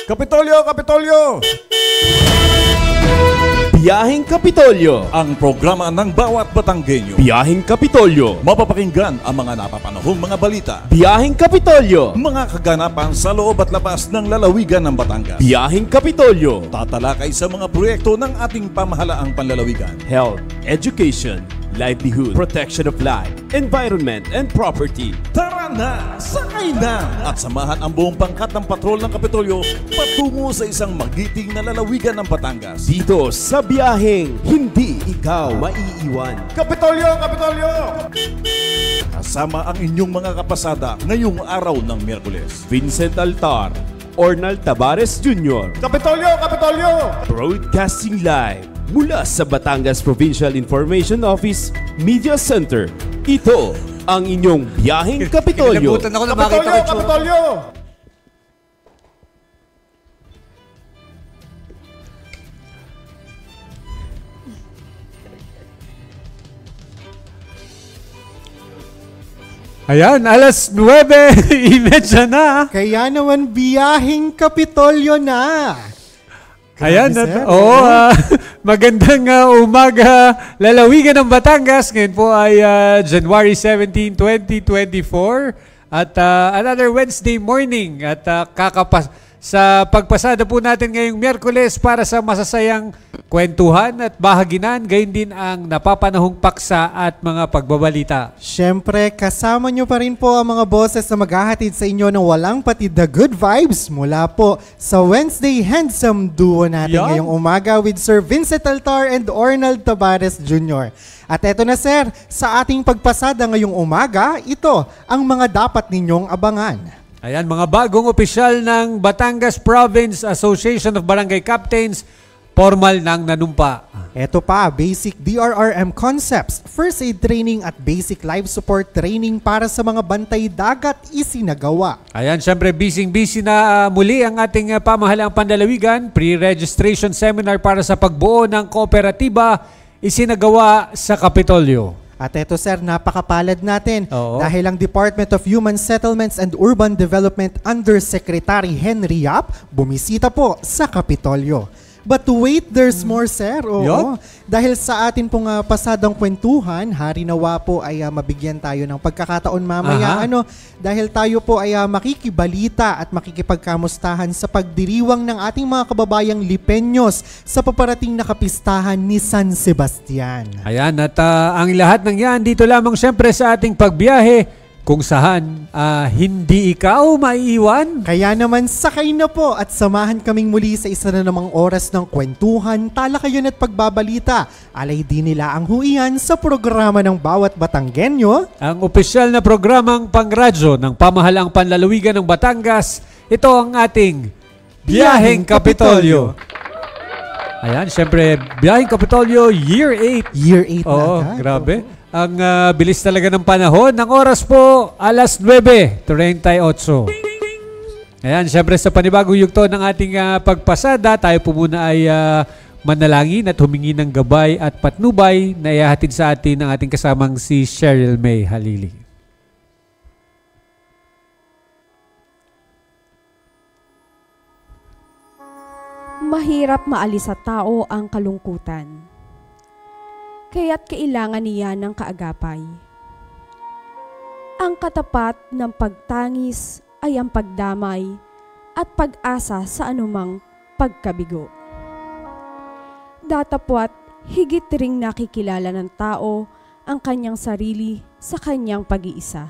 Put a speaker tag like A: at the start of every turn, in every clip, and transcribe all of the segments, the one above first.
A: Kapitolyo! Kapitolyo!
B: Biyaheng Kapitolyo.
A: Ang programa ng bawat Batanggenyo.
B: Biyaheng Kapitolyo.
A: Mapapakinggan ang mga napapanahong mga balita.
B: Biyaheng Kapitolyo.
A: Mga kaganapan sa loob at labas ng lalawigan ng Batangas.
B: Biyaheng Kapitolyo.
A: Tatalakay sa mga proyekto ng ating pamahalaang panlalawigan.
B: Health, education, livelihood, protection of life, environment, and property.
A: Tara na! Sakay na! At samahan ang buong pangkat ng patrol ng Kapitolyo patungo sa isang magiting na lalawigan ng Batangas.
B: Dito sa biyaheng hindi ikaw maiiwan.
A: Kapitolyo! Kapitolyo! Kasama ang inyong mga kapasada ngayong araw ng Miyerkules.
B: Vincent Altar, Ornal Tabares Jr.
A: Kapitolyo! Kapitolyo!
B: Broadcasting live mula sa Batangas Provincial Information Office Media Center. Ito ang inyong biyaheng Kapitolyo.
C: Kinilabutan ako na makita ko yung
A: Kapitolyo!
D: Ayan, alas 9:30 na.
C: Kaya naman biyaheng Kapitolyo na.
D: Ayan,
C: sir.
D: magandang umaga, lalawigan ng Batangas. Ngayon po ay January 17, 2024 at another Wednesday morning at sa pagpasada po natin ngayong Miyerkules para sa masasayang kwentuhan at bahaginan, gayon din ang napapanahong paksa at mga pagbabalita.
C: Siyempre, kasama nyo pa rin po ang mga boses na maghahatid sa inyo ng walang patid na good vibes mula po sa Wednesday Handsome Duo natin ngayong umaga with Sir Vincent Altar and Ornald Tabares Jr. At eto na sir, sa ating pagpasada ngayong umaga, ito ang mga dapat ninyong abangan.
D: Ayan, mga bagong opisyal ng Batangas Province Association of Barangay Captains, formal nang nanumpa.
C: Ito pa, basic DRRM concepts, first aid training at basic life support training para sa mga bantay dagat isinagawa.
D: Ayan, syempre busy na muli ang ating pamahalaang panlalawigan. Pre-registration seminar para sa pagbuo ng kooperatiba isinagawa sa Kapitolyo.
C: At eto sir, napakapalad natin.
D: Oo.
C: Dahil ang Department of Human Settlements and Urban Development Undersecretary Henry Yap bumisita po sa Kapitolyo. But wait, there's more sir. Oo. Dahil sa atin pong pasadang kwentuhan, hari nawa po ay mabigyan tayo ng pagkakataon mamaya. Dahil tayo po ay makikibalita at makikipagkamustahan sa pagdiriwang ng ating mga kababayang Lipeños sa paparating na kapistahan ni San Sebastian.
D: Ayan, at ang lahat ng yan dito lamang syempre sa ating pagbiyahe kung saan hindi ikaw maiiwan.
C: Kaya naman sakay na po at samahan kaming muli sa isa na namang oras ng kwentuhan, talakayan at pagbabalita. Alay din nila ang huiyan sa programa ng bawat Batanggenyo.
D: Ang opisyal na programang pangradyo ng pamahalaang panlalawigan ng Batangas, ito ang ating Biyaheng Kapitolyo. Ayan, syempre, Biyaheng Kapitolyo Year 8.
C: Year 8 na
D: Oo,
C: agad.
D: grabe. Ang bilis talaga ng panahon. Ang oras po, alas 9:38. Ayan, syempre sa panibagong yugto ng ating pagpasada, tayo po muna ay manalangin at humingi ng gabay at patnubay na ihahatid sa atin ng ating kasamang si Cheryl May Halili.
E: Mahirap maalis sa tao ang kalungkutan. Kaya't kailangan niya ng kaagapay. Ang katapat ng pagtangis ay ang pagdamay at pag-asa sa anumang pagkabigo. Datapwat higit ring nakikilala ng tao ang kanyang sarili sa kanyang pag-iisa.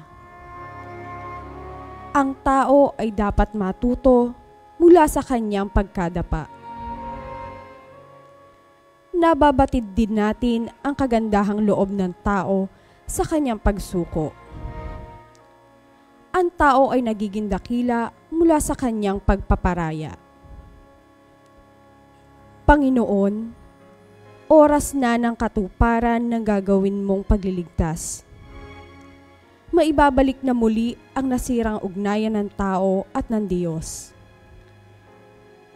E: Ang tao ay dapat matuto mula sa kanyang pagkadapa. Nababatid din natin ang kagandahang loob ng tao sa kanyang pagsuko. Ang tao ay nagiging dakila mula sa kanyang pagpaparaya. Panginoon, oras na ng katuparan ng gagawin mong pagliligtas. Maibabalik na muli ang nasirang ugnayan ng tao at ng Diyos.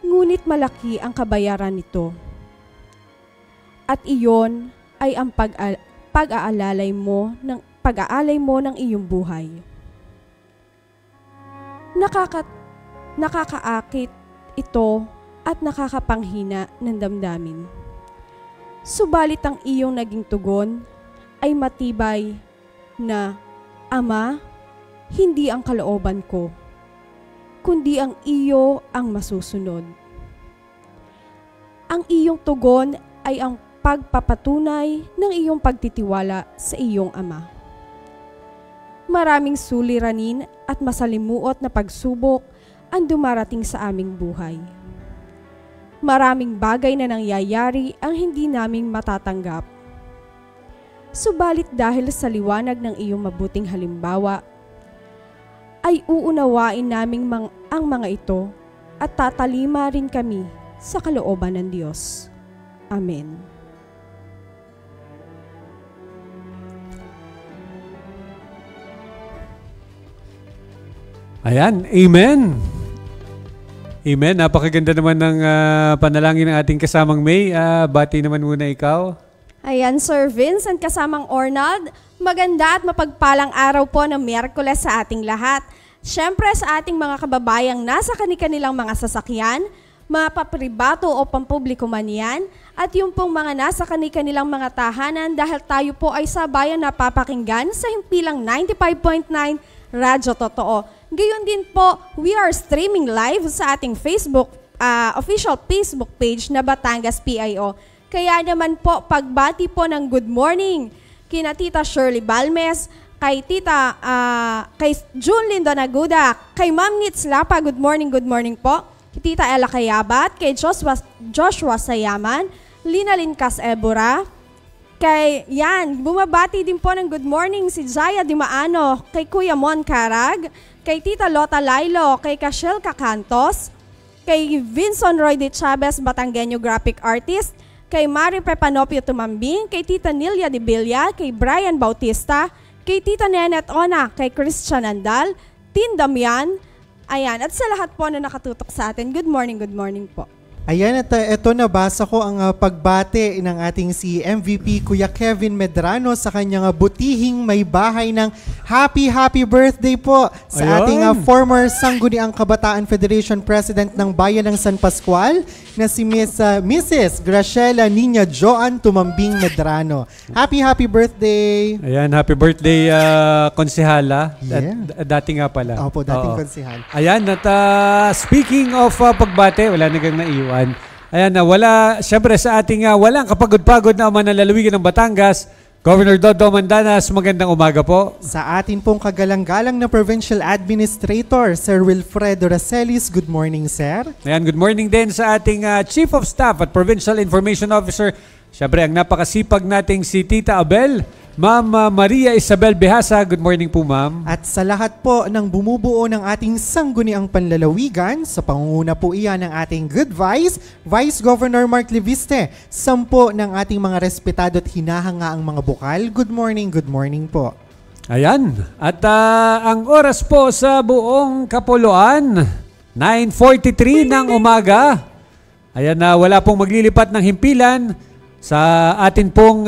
E: Ngunit malaki ang kabayaran nito. At iyon ay ang pag-aalay mo ng iyong buhay. Nakakaakit ito at nakakapanghina ng damdamin. Subalit ang iyong naging tugon ay matibay na, Ama, hindi ang kalooban ko, kundi ang iyo ang masusunod. Ang iyong tugon ay ang pagpapatunay ng iyong pagtitiwala sa iyong Ama. Maraming suliranin at masalimuot na pagsubok ang dumarating sa aming buhay. Maraming bagay na nangyayari ang hindi naming matatanggap. Subalit dahil sa liwanag ng iyong mabuting halimbawa, ay uunawain naming ang mga ito at tatalima rin kami sa kalooban ng Diyos. Amen.
D: Ayan, amen. Amen. Napakaganda naman ng panalangin ng ating kasamang May. Bati naman muna ikaw.
E: Ayan, Sir Vince and kasamang Ornald, maganda at mapagpalang araw po ng Miyerkules sa ating lahat. Siyempre sa ating mga kababayang nasa kanilang mga sasakyan, mapapribato o pampubliko man yan, at yung pong mga nasa kanilang mga tahanan dahil tayo po ay sabayan napapakinggan sa himpilang 95.9 Radyo Totoo. Gayon din po, we are streaming live sa ating official Facebook page na Batangas PIO. Kaya naman po, pagbati po ng good morning kina Tita Shirley Balmes, kay kay June Lindo Naguda, kay Ma'am Nitz Lapa, good morning po. Kay Tita Ella Kayabat, kay Joshua Sayaman, Lina Lincas Ebora, kay bumabati din po ng good morning si Jaya Dimaano, kay Kuya Mon Carag, kay Tita Lota Lailo, kay Cashel Cacantos, kay Vincent Roy de Chavez, Batanggenyo graphic artist, kay Mari Prepanopio Tumambing, kay Tita Nilia de Villa, kay Brian Bautista, kay Tita Nenet Ona, kay Christian Andal, Tin Damian, ayan, at sa lahat po na nakatutok sa atin, good morning po.
C: Ayan, at ito nabasa ko ang pagbate ng ating si MVP Kuya Kevin Medrano sa kanyang butihing may bahay ng happy birthday po sa ating former Sangguniang Kabataan Federation President ng Bayan ng San Pascual na si Mrs. Graciela Nina Joan Tumambing Medrano. Happy birthday!
D: Ayan, happy birthday, konsehala.
C: Yeah.
D: Dati nga pala.
C: Opo, dating konsehal.
D: Ayan, at speaking of pagbate, wala nagang naiwan. Ayan na, siyempre sa ating walang kapagod-pagod na manalalawigan ng Batangas, Governor Dodo Mandanas, magandang umaga po.
C: Sa atin pong kagalang-galang na Provincial Administrator, Sir Wilfredo Racelis, good morning, sir.
D: Ayan, good morning din sa ating Chief of Staff at Provincial Information Officer, siyempre ang napakasipag nating si Tita Abel, Ma'am Maria Isabel Behasa, good morning po ma'am.
C: At sa lahat po ng bumubuo ng ating sangguniang panlalawigan, sa pangunguna po iyan ng ating Good Vice Governor Mark Leviste, 10 ng ating mga respetado at hinahangaang mga bukal, good morning po.
D: Ayan, at ang oras po sa buong Kapuluan, 9:43 ng umaga. Ayan na, wala pong maglilipat ng himpilan. Sa atin pong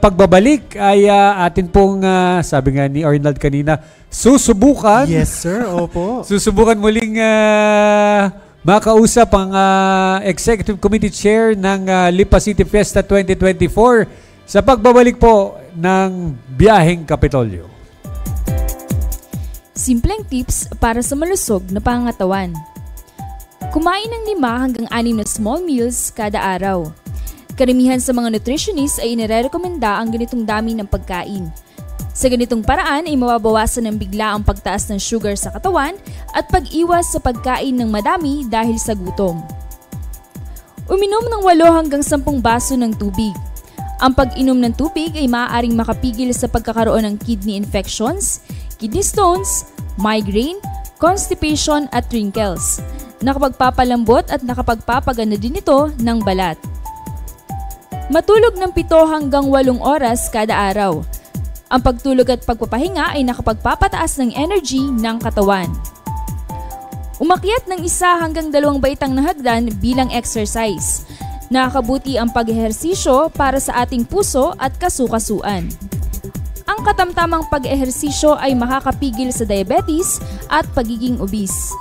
D: pagbabalik ay atin pong, sabi nga ni Arnold kanina, susubukan.
C: Yes sir, opo.
D: Susubukan muling makausap ang Executive Committee Chair ng Lipa City Fiesta 2024 sa pagbabalik po ng Biyaheng Kapitolyo.
F: Simpleng tips para sa malusog na pangangatawan. Kumain ng 5 hanggang 6 na small meals kada araw. Karamihan sa mga nutritionists ay inirekomenda ang ganitong dami ng pagkain. Sa ganitong paraan ay mababawasan ng bigla ang pagtaas ng sugar sa katawan at pag-iwas sa pagkain ng madami dahil sa gutom. Uminom ng 8 hanggang 10 baso ng tubig. Ang pag-inom ng tubig ay maaaring makapigil sa pagkakaroon ng kidney infections, kidney stones, migraine, constipation at wrinkles. Nakapagpapalambot at nakapagpapaganda din ito ng balat. Matulog ng 7 hanggang 8 oras kada araw. Ang pagtulog at pagpapahinga ay nakapagpapataas ng energy ng katawan. Umakyat ng 1 hanggang 2 baitang na hagdan bilang exercise. Nakakabuti ang pag-ehersisyo para sa ating puso at kasukasuan. Ang katamtamang pag-ehersisyo ay makakapigil sa diabetes at pagiging obese.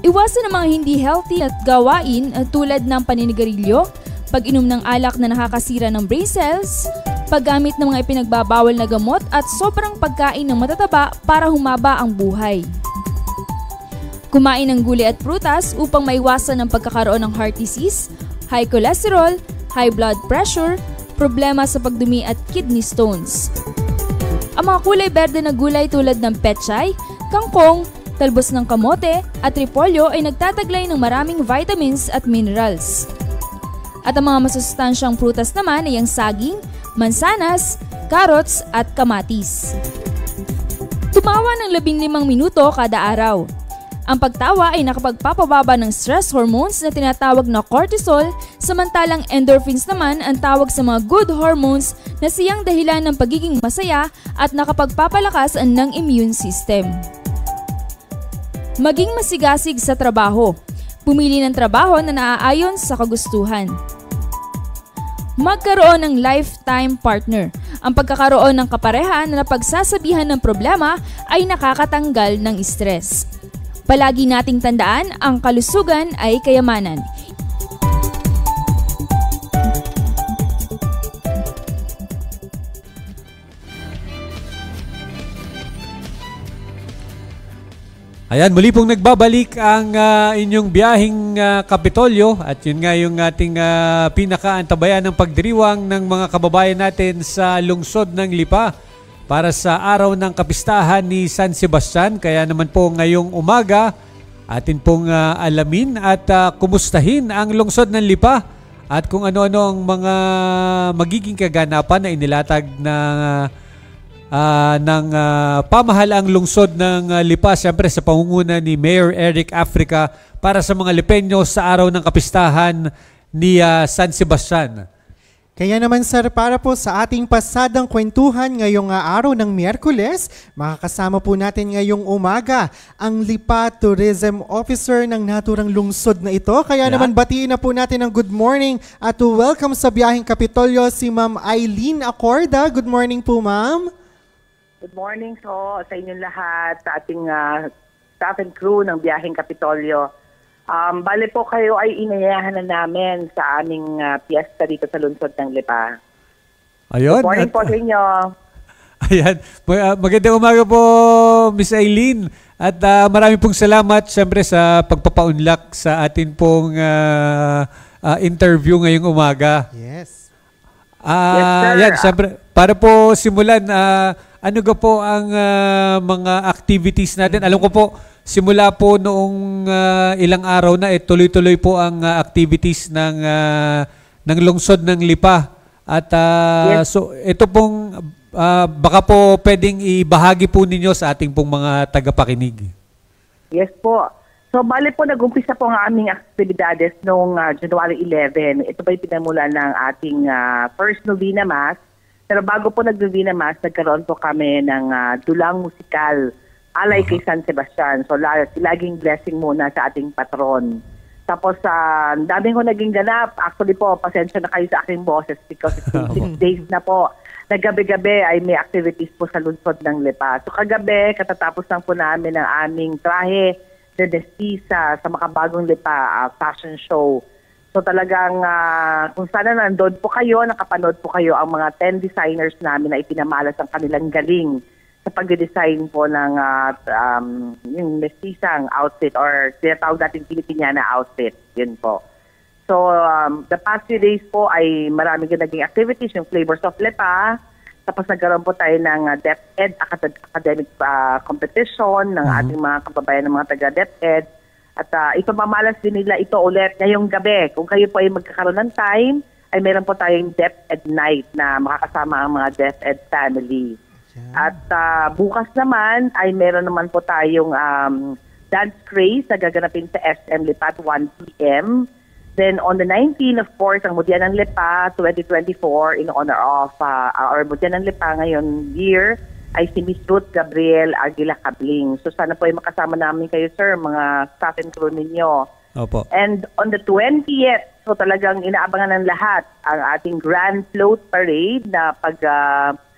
F: Iwasan ang mga hindi healthy at gawain tulad ng paninigarilyo, pag-inom ng alak na nakakasira ng brain cells, paggamit ng mga ipinagbabawal na gamot at sobrang pagkain ng matataba para humaba ang buhay. Kumain ng gulay at prutas upang maiwasan ang pagkakaroon ng heart disease, high cholesterol, high blood pressure, problema sa pagdumi at kidney stones. Ang mga kulay berde na gulay tulad ng pechay, kangkong, talbos ng kamote at repolyo ay nagtataglay ng maraming vitamins at minerals. At ang mga masustansyang prutas naman ay ang saging, mansanas, carrots at kamatis. Tumawa ng 15 minuto kada araw. Ang pagtawa ay nakapagpapababa ng stress hormones na tinatawag na cortisol, samantalang endorphins naman ang tawag sa mga good hormones na siyang dahilan ng pagiging masaya at nakapagpapalakas ng immune system. Maging masigasig sa trabaho. Pumili ng trabaho na naaayon sa kagustuhan. Magkaroon ng lifetime partner. Ang pagkakaroon ng kapareha na napagsasabihan ng problema ay nakakatanggal ng stress. Palagi nating tandaan, ang kalusugan ay kayamanan.
D: Ayan, muli pong nagbabalik ang inyong biyaheng Kapitolyo at yun nga yung ating pinakaantabayan ng pagdiriwang ng mga kababayan natin sa lungsod ng Lipa para sa araw ng kapistahan ni San Sebastian. Kaya naman po ngayong umaga atin pong alamin at kumustahin ang lungsod ng Lipa at kung ano-ano ang mga magiging kaganapan na inilatag ng pamahalaang lungsod ng Lipa, siyempre sa pangunguna ni Mayor Eric Africa para sa mga Lipeño sa araw ng kapistahan ni San Sebastian.
C: Kaya naman sir, para po sa ating pasadang kwentuhan ngayong araw ng Miyerkules, makakasama po natin ngayong umaga ang Lipa Tourism Officer ng naturang lungsod na ito. Kaya naman batiin na po natin ang good morning at welcome sa biyaheng Kapitolyo si Ma'am Eileen Acorda. Good morning po, Ma'am.
G: Good morning so sa inyong lahat, sa ating staff and crew ng biyaheng Kapitolyo. Bale po kayo ay inayahan na namin sa aming piyesta dito sa lungsod ng Lipa.
D: Ayun.
G: Good morning po sa inyo.
D: Ayan. Magandang umaga po, Miss Eileen. At marami pong salamat siyempre sa pagpapaunlak sa atin pong interview ngayong umaga.
C: Yes.
G: Yes, sir.
D: Yan, siyempre, para po simulan, ano ga po ang mga activities natin? Alam ko po, simula po noong ilang araw na, tuloy-tuloy po ang activities ng lungsod ng Lipa. At
G: yes.
D: So ito pong, baka po pwedeng ibahagi po ninyo sa ating pong mga tagapakinig.
G: Yes po. So bale po nag-umpisa po ang aming aktibidades noong January 11. Ito pa yung pinamula ng ating first Novena Mass. Pero bago po nag-Novena Mass, nagkaroon po kami ng dulang musikal alay kay San Sebastian. So laging blessing muna sa ating patron. Tapos daming ko naging ganap. Actually po, pasensya na kayo sa aking boses because it's been 6 days na po. Naggabi-gabi ay may activities po sa lungsod ng Lipa. So kagabi, katatapos lang po namin ang aming trahe de Destisa sa Makabagong Lipa fashion show. So talagang kung sana nandun po kayo, nakapanood po kayo ang mga 10 designers namin na ipinamalas ang kanilang galing sa pagde-design po ng yung mestisang outfit or tinatawag natin Filipiniana outfit. Yun po. So the past few days po ay maraming naging activities, yung Flavors of Lipa. Tapos nagkaroon po tayo ng DepEd academic competition ng ating mga kababayan ng mga taga-DepEd. At ipamamalas din nila ito ulit ngayong gabi. Kung kayo po ay magkakaroon ng time, ay meron po tayong DepEd night na makakasama ang mga DepEd family. At bukas naman ay meron naman po tayong dance craze na gaganapin sa SM Lipa at 1 p.m. Then on the 19th, of course, ang Mudyanan Lipa 2024 in honor of our Mudyanan Lipa ngayon year ay si Miss Ruth Gabriel Aguila Cabling. So sana po ay makasama namin kayo, sir, mga staff and crew ninyo.
D: Opo.
G: And on the 20th, so talagang inaabangan ng lahat ang ating Grand Float Parade na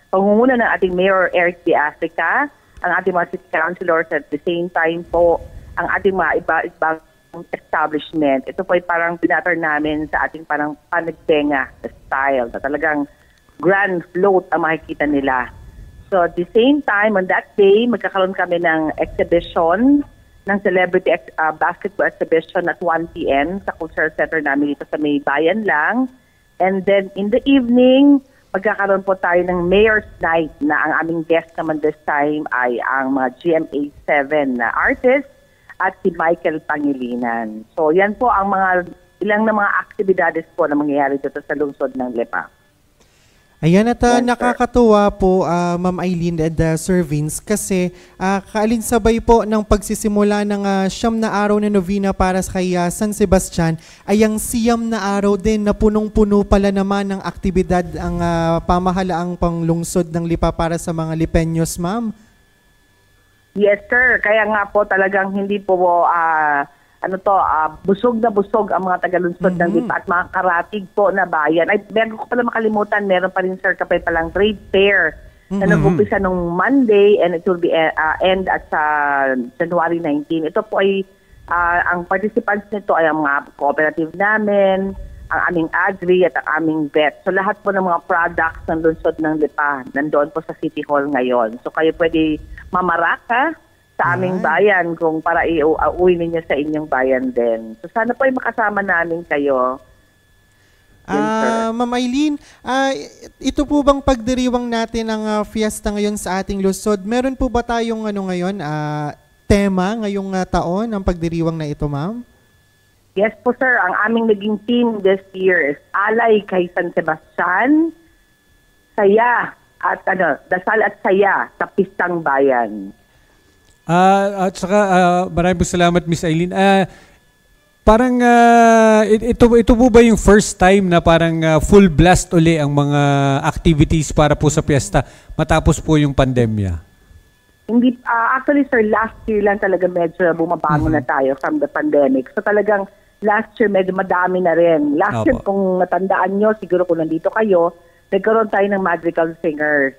G: pangunguna ng ating Mayor Eric de Africa, ang ating mga city councilors at the same time po ang ating mga iba-ibang establishment. Ito po ay parang binatter namin sa ating parang panagtenga style na talagang grand float ang makikita nila. So at the same time, on that day, magkakaroon kami ng exhibition, ng celebrity basketball exhibition at 1 p.m. sa cultural center namin dito sa May Bayan lang. And then in the evening, magkakaroon po tayo ng Mayor's Night na ang aming guest naman this time ay ang mga GMA7 na artists at si Michael Pangilinan. So yan po ang ilang na mga aktibidades po na mangyayari dito sa lungsod ng Lipa.
C: Ayan at nakakatuwa po Ma'am Eileen and Sir Vince kasi kaalinsabay po ng pagsisimula ng siyam na araw na novena para kay San Sebastian ay ang siyam na araw din na punong-puno pala naman ng aktibidad ang pamahalaang panglungsod ng Lipa para sa mga Lipeños, ma'am.
G: Yes sir, kaya nga po talagang hindi po busog na busog ang mga taga-lungsod ng Lipa at mga karatig po na bayan. Ay, bago ko pala makalimutan, meron pa rin sir kapay palang trade fair na nag-umpisa nung Monday and it will be end at January 19. Ito po ay ang participants nito ay ang mga cooperative namin, ang aming agri at ang aming vet. So lahat po ng mga products ng lungsod ng Lipa nandoon po sa City Hall ngayon. So kayo pwede mamaraka sa aming bayan kung para iuwi ninyo sa inyong bayan din. So sana po ay makasama namin kayo.
C: Ma'am Eileen, ito po bang pagdiriwang natin ang fiesta ngayon sa ating lungsod? Meron po ba tayong ngayon, tema ngayong taon ang pagdiriwang na ito, ma'am?
G: Yes po sir, ang aming naging team this year is Alay kay San Sebastian, Saya at Dasal at Saya sa Pistang Bayan.
D: At saka maraming salamat Miss Eileen. Parang ito po ba yung first time na parang full blast uli ang mga activities para po sa piyesta matapos po yung pandemya?
G: Hindi, actually sir, last year lang talaga medyo bumabangon na tayo from the pandemic. So talagang last year medyo madami na rin. Last year kung natandaan nyo, siguro kung nandito kayo, nagkaroon tayo ng magical singers.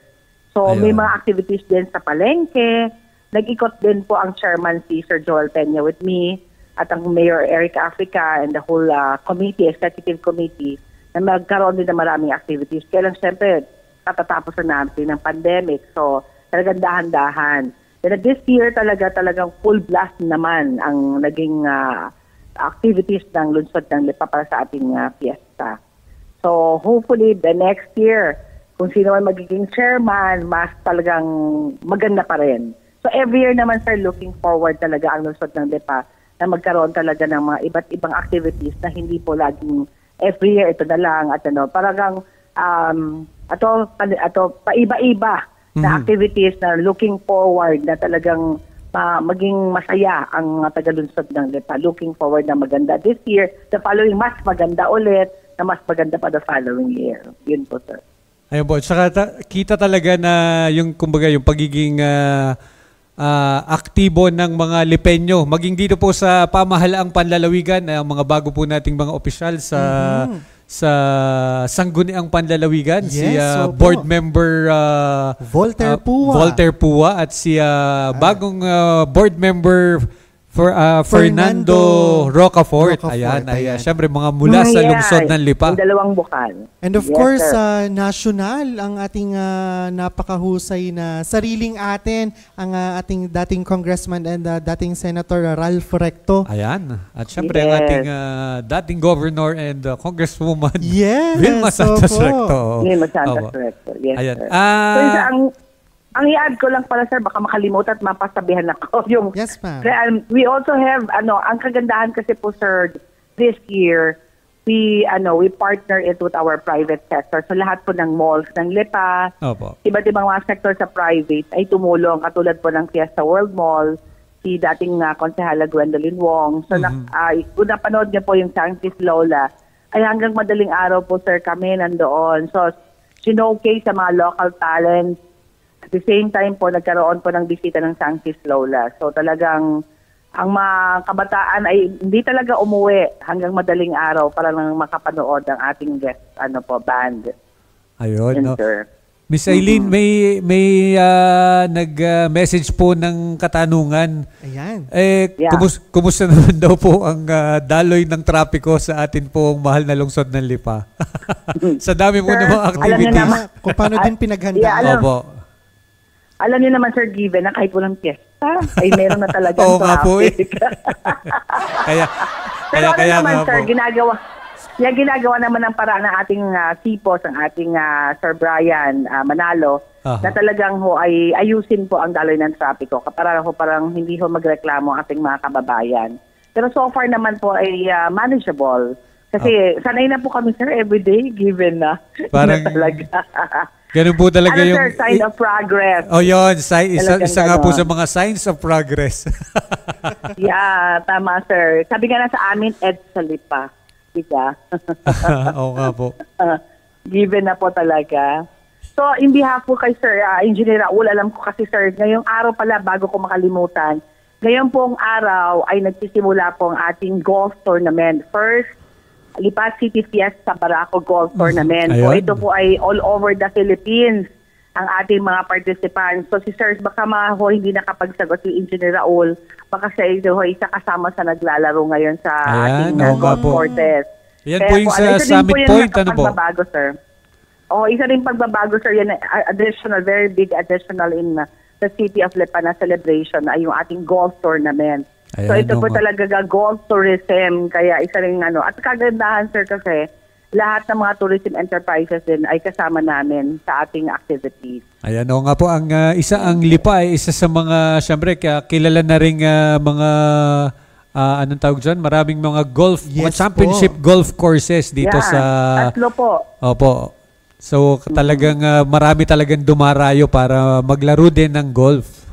G: So may mga activities din sa palengke. Nag-ikot din po ang chairman si Sir Joel Peña with me at ang Mayor Eric Africa and the whole executive committee na magkaroon din ng maraming activities. Kaya lang siyempre, katatapos na natin ng pandemic. So talagang dahan-dahan. Then this year talagang full blast naman ang naging activities ng lungsod ng Lipa para sa ating fiesta. So hopefully the next year, kung sino man magiging chairman, mas talagang maganda pa rin. So every year naman sir, looking forward talaga ang lungsod ng Lipa na magkaroon talaga ng mga iba't ibang activities na hindi po laging every year ito na lang at parang paiba-iba na activities na looking forward na talagang maging masaya ang taga-lungsod ng Lipa. Looking forward na maganda this year, the following mas maganda ulit, na mas maganda pa the following year. Yun po sir.
D: Ayun po, saka kita talaga na yung kumbaga yung pagiging aktibo ng mga Lipeño. Maging dito po sa pamahalaang panlalawigan, mga bago po nating mga opisyal sa Sangguniang Panlalawigan, si board member
C: Voltaire
D: Pua at si bagong board member Fernando Rocafort. Ayan. Siyempre mga mula sa lungsod ng Lipa.
G: Ang dalawang bukal.
C: And of course, national ang ating napakahusay na sariling atin, ang ating dating congressman and dating senator Ralph Recto.
D: Ayan. At siyempre ang ating dating governor and congresswoman
C: Vilma
D: Santos Recto.
G: Vilma Santos Recto. Yes,
D: ayan.
G: So, ang i-add ko lang pala sir, baka makalimutan at mapasabihan ako yung
C: yes, ma'am.
G: We also have ang kagandahan kasi po sir this year we partner it with our private sector. So lahat po ng malls ng Lipa, iba't ibang mga sector sa private ay tumulong katulad po ng Fiesta World Mall, si dating konsehala Gwendolyn Wong. So kung napanood niyo po yung Sanctis Lola, ay hanggang madaling araw po sir kami nandoon. So sinokay sa mga local talents. At the same time po, nagkaroon po ng bisita ng Sanctis Lola. So talagang ang mga kabataan ay hindi talaga umuwi hanggang madaling araw para lang makapanood ang ating guest band.
D: Ayun. No? Miss Eileen, may nag-message po ng katanungan.
C: Ayan.
G: Yeah.
D: Kumusta naman daw po ang daloy ng trapiko sa atin pong mahal na lungsod ng Lipa? Sa dami po
G: Sir,
D: ng mga
G: alam niyo
D: activities.
G: naman,
C: Kung paano din pinaghandaan.
G: Yeah,
D: Opo.
G: alam niyo naman, Sir, given na kahit walang piyesta, ay meron na talagang
D: Oo nga po eh.
G: traffic.
D: Kaya
G: Pero naman,
D: nga
G: sir,
D: po.
G: ginagawa naman ng paraan ng ating CPOS, ang ating Sir Brian Manalo,
D: Aha.
G: na talagang ho ay ayusin po ang daloy ng trapiko. Para ho parang hindi ho magreklamo ang ating mga kababayan. Pero so far naman po ay manageable. Kasi sanay na po kami, sir, everyday, given na.
D: Parang-
G: na talaga.
D: Ganun po talaga
G: Ano,
D: yung...
G: sir, sign of progress.
D: Oh, yun. Isa
G: Talagang
D: nga po
G: ganon.
D: sa mga signs of progress.
G: Yeah, tama, sir. Sabi nga na sa amin, EDSA Lipa. Diba?
D: Oo nga po.
G: Given na po talaga. So, in behalf po kay Sir Engineer Raul, alam ko kasi, sir, ngayong araw pala, bago ko makalimutan, ngayon pong araw ay nagsisimula po ang ating golf tournament. First, Lipa City Fiesta Barako Golf Tournament. So,
D: Ayun.
G: ito po ay all over the Philippines ang ating mga participants. So, si Sir, baka hindi nakapagsagot si Engineer Raul, baka siya ito isa kasama sa naglalaro ngayon sa
D: Ayan,
G: ating
D: oo nga
G: golf
D: po.
G: courses.
D: Yan
G: Kaya
D: po yung sa
G: isa din
D: Summit
G: po yung
D: Point, ano po?
G: pagbabago, sir. Isa rin pagbabago, sir, yan additional, very big additional in the City of Lipa na celebration ay yung ating golf tournament. So
D: Ayan,
G: ito
D: oo
G: po
D: nga.
G: talaga golf tourism, kaya isa rin at kagandahan, sir, kasi lahat ng mga tourism enterprises din ay kasama namin sa ating activities.
D: Ayan, oo nga po. Ang Lipa ay isa sa mga, syempre, kilala na rin mga, anong tawag dyan? Maraming mga golf, mga
C: Yes
D: championship golf courses dito
G: Yeah,
D: sa...
G: tatlo po.
D: Opo. So, talagang marami talagang dumarayo para maglaro din ng golf.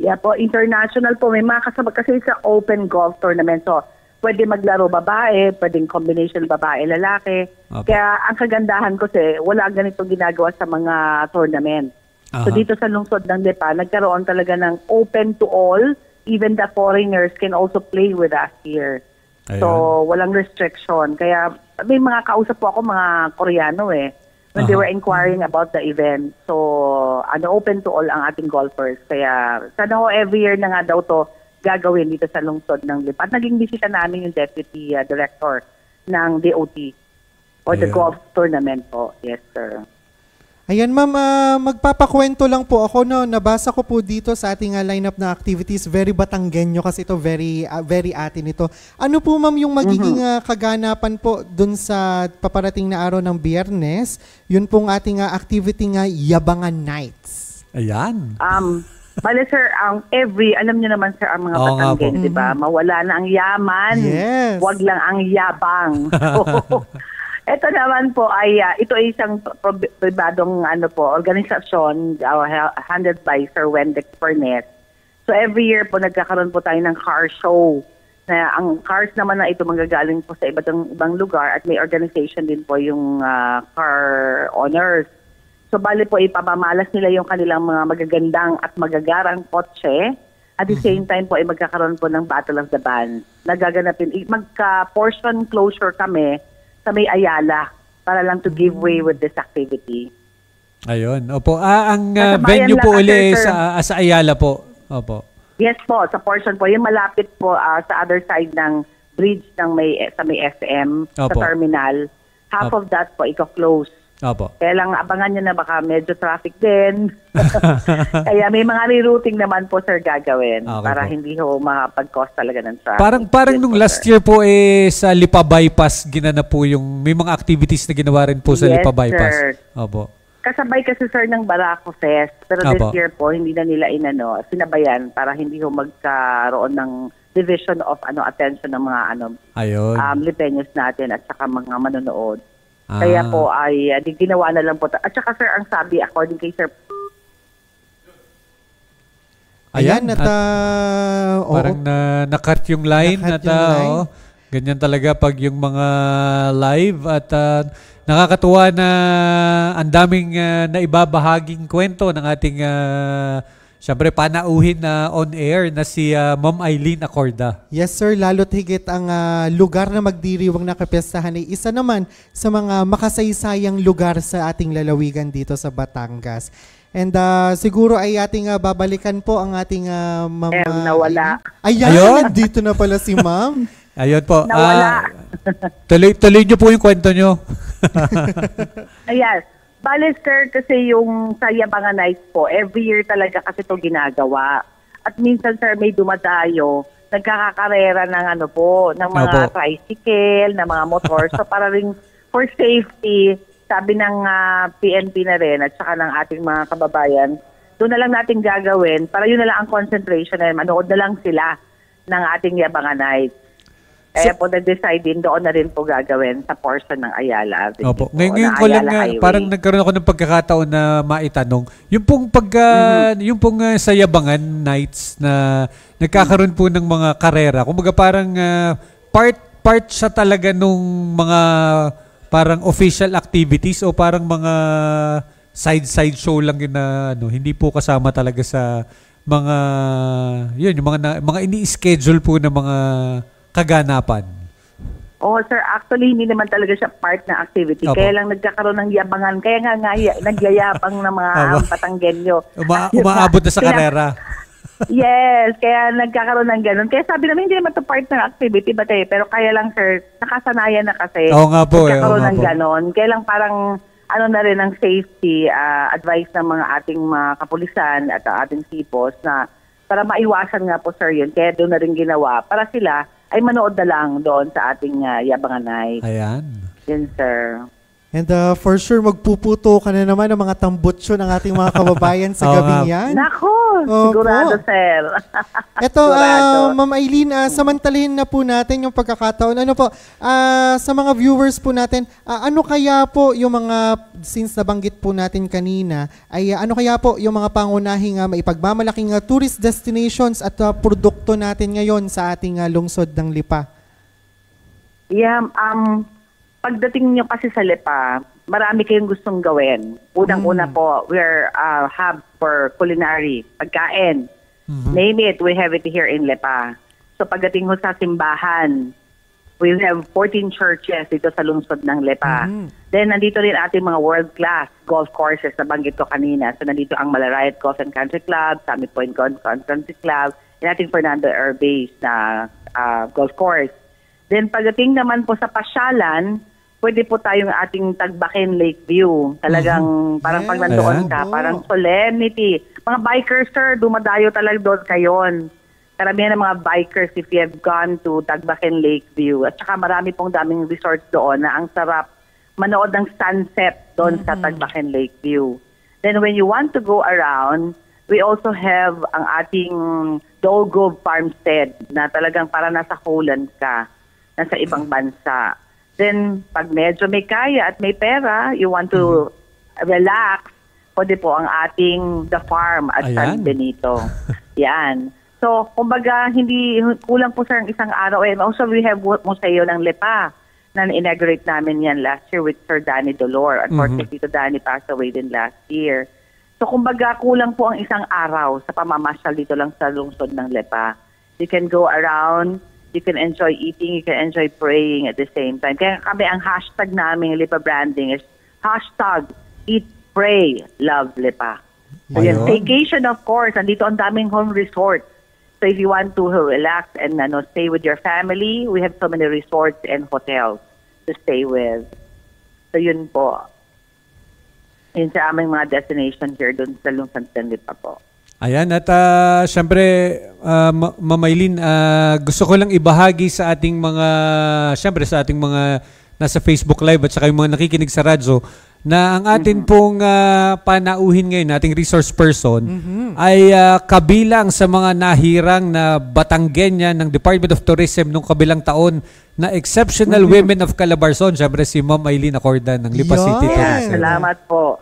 G: Yeah po, international po. May mga kasama kasi sa open golf tournament. So, pwede maglaro babae, pwedeng combination babae-lalaki.
D: Opo.
G: Kaya ang kagandahan ko wala ganito ginagawa sa mga tournament. So,
D: Aha.
G: dito sa lungsod ng Lipa, nagkaroon talaga ng open to all. Even the foreigners can also play with us here.
D: Ayan.
G: So, walang restriction. Kaya may mga kausap po ako, mga Koreano when they
D: Aha.
G: were inquiring about the event. So, open to all ang ating golfers. Kaya, sana ho every year na nga daw to gagawin dito sa lungsod ng Lipa. At naging bisita namin yung Deputy Director ng DOT or the
D: Ayan.
G: golf tournament po. Yes, sir.
C: Ayan ma'am, magpapakwento lang po ako, no. Nabasa ko po dito sa ating lineup na activities, very Batanggenyo kasi ito, very atin ito. Ano po ma'am yung magiging kaganapan po dun sa paparating na araw ng Biyernes? Yun pong ating activity nga, Yabangan Nights.
D: Ayan.
G: Bale, sir, alam niyo naman, sir, ang mga
D: Oo nga po.
G: Batanggen, di ba? Mawala na ang yaman.
C: Yes.
G: Wag lang ang yabang. Ito naman po ay ito ay isang pribadong organisasyon handled by Sir Wendex Pernet. So every year po nagkakaroon po tayo ng car show. Na ang cars naman na ito manggagaling po sa ibang lugar at may organization din po yung car owners. So bali po ipamamalas nila yung kanilang mga magagandang at magagarang kotse. At the same time po ay magkakaroon po ng Battle of the Bands. Nagaganapin, magka-portion closure kami sa may Ayala para lang to give way with this activity.
D: Ayun. Opo. Ang
G: Nasa
D: venue
G: bayan
D: po
G: lang,
D: uli
G: sir.
D: sa Ayala po. Opo.
G: Yes po, sa portion po. Yung malapit po sa other side ng bridge sa may SM, sa
D: Opo.
G: terminal. Half
D: Opo.
G: of that po, iko-close.
D: Opo.
G: Kaya lang abangan nyo na baka medyo traffic din. Kaya may mga rerouting naman po, sir, gagawin
D: Okay
G: para
D: po.
G: hindi ho makapag-cause talaga ng traffic.
D: Parang
G: Yes
D: nung
G: po,
D: last
G: sir.
D: year po sa Lipa Bypass ginanap po yung may mga activities na ginawa rin po sa
G: Yes,
D: Lipa Bypass.
G: sir.
D: Opo.
G: Kasabay kasi, sir, ng Barako Fest. Pero
D: Apo.
G: this year po, hindi na nila sinabayan para hindi ho magkaroon ng division of attention ng mga
D: Ayun.
G: Lipeños natin at saka mga manonood. Kaya po ay ginawa na lang po. At saka, sir, ang sabi according kay Sir
C: Ayan, at
D: parang na-cut yung line.
C: Na-cut
D: At,
C: yung line.
D: ganyan talaga pag yung mga live. At nakakatuwa na ang daming naibabahaging kwento ng ating syempre panauhin na on air na si Ma'am Eileen Acorda.
C: Yes sir, lalo't higit ang lugar na magdiriwang na kapiyastahan ay isa naman sa mga makasaysayang lugar sa ating lalawigan dito sa Batangas. And siguro ay ating babalikan po ang ating Ma'am...
G: nawala.
C: Ayun, dito na pala si Ma'am.
D: Ayun po.
G: Nawala.
D: Tuloy niyo po yung kwento niyo.
G: Ayan. Bale, sir, kasi yung sa Yabangan Nights po, every year talaga kasi ito ginagawa. At minsan, sir, may dumadayo, nagkakakarera ng ng mga tricycle, ng mga motor. So, para rin for safety, sabi ng PNP na rin at saka ng ating mga kababayan, doon na lang natin gagawin para yun na lang ang concentration na manood na lang sila ng ating Yabangan Nights. Kaya po nag-decide din doon na rin po gagawin sa portion ng Ayala.
D: Opo. Ngayon ko lang parang nagkaroon ako ng pagkakataon na maitanong. Yung pong sa Yabangan Nights na nagkakaroon po ng mga karera. Kumbaga parang part siya talaga nung mga parang official activities o parang mga side show lang yun na hindi po kasama talaga sa mga yung mga ini-schedule po na mga kaganapan.
G: Oh, sir, actually hindi naman talaga siya part ng activity.
D: Opo.
G: Kaya lang nagkakaroon ng yabangan. Kaya nga nagyayapang ng mga Batanggenyo.
D: Umaabot na sa karera.
G: Yes, kaya nagkakaroon ng ganun. Kaya sabi namin hindi naman to part ng activity ba pero kaya lang, sir, nakasanayan na kasi.
D: Oo nga po.
G: Nagkakaroon ng ganun. Kaya lang parang na rin ang safety advice ng mga ating mga kapulisan at ating sipos na para maiwasan nga po, sir, yun. Kaya doon na rin ginawa para sila ay manood na lang doon sa ating Yabangan Night.
D: Ayan.
G: Yun, sir.
C: And for sure, magpuputo ka na naman ng mga tambutso ng ating mga kababayan sa gabing yan.
G: Nako, sigurado, sir.
C: Ito, Ma'am Eileen, samantalahin na po natin yung pagkakataon. Ano po, sa mga viewers po natin, ano kaya po yung mga, since nabanggit po natin kanina, ay ano kaya po yung mga pangunahing maipagmamalaking tourist destinations at produkto natin ngayon sa ating lungsod ng Lipa?
G: Yeah, pagdating nyo kasi sa Lipa, marami kayong gustong gawin. Unang-una po, we're hub for culinary, pagkain. Name it, we have it here in Lipa. So pagdating ho sa simbahan, we have 14 churches dito sa lungsod ng Lipa. Then nandito rin ating mga world-class golf courses na banggit ko kanina. So nandito ang Malarayat Golf and Country Club, Summit Point Golf and Country Club, and ating Fernando Air Base na golf course. Then pagdating naman po sa pasyalan, pwede po tayong ating Tagbakin Lakeview. Talagang parang pag nandoon ka, parang solemnity. Mga bikers, sir, dumadayo talaga doon kayon. Karamihan ng mga bikers if you have gone to Tagbakin Lakeview. At saka marami pong daming resorts doon na ang sarap manood ng sunset doon sa Tagbakin Lakeview. Then when you want to go around, we also have ang ating Dole Grove Farmstead na talagang para nasa Holland ka, nasa ibang bansa. Then, pag medyo may kaya at may pera, you want to relax, pwede po ang ating The Farm at San Benito. Yan. So, kumbaga, hindi kulang po sa isang araw. And also, we have Museo ng Lipa na inaugurate namin yan last year with Sir Danny Dolor. Unfortunately, Tito Danny passed away din last year. So, kumbaga, kulang po ang isang araw sa pamamasyal dito lang sa lungsod ng Lipa. You can go around, you can enjoy eating, you can enjoy praying at the same time. Kaya kami, ang hashtag namin, Lipa Branding, is hashtag Eat, Pray, Love Lipa. So yan, vacation of course, andito ang daming home resorts. So if you want to relax and stay with your family, we have so many resorts and hotels to stay with. So yun po. Yun sa aming mga destination here doon sa lungsod ng Lipa po.
D: Ayan, at syempre, Ma'am Eileen, gusto ko lang ibahagi sa ating mga, syempre sa ating mga nasa Facebook Live at saka yung mga nakikinig sa radyo, na ang atin pong panauhin ngayon, ating resource person, ay kabilang sa mga nahirang na Batanggenya ng Department of Tourism nung kabilang taon na Exceptional Women of Calabarzon. Siyempre si Ma'am Eileen Acorda ng Lipa City Tourism.
G: Salamat po.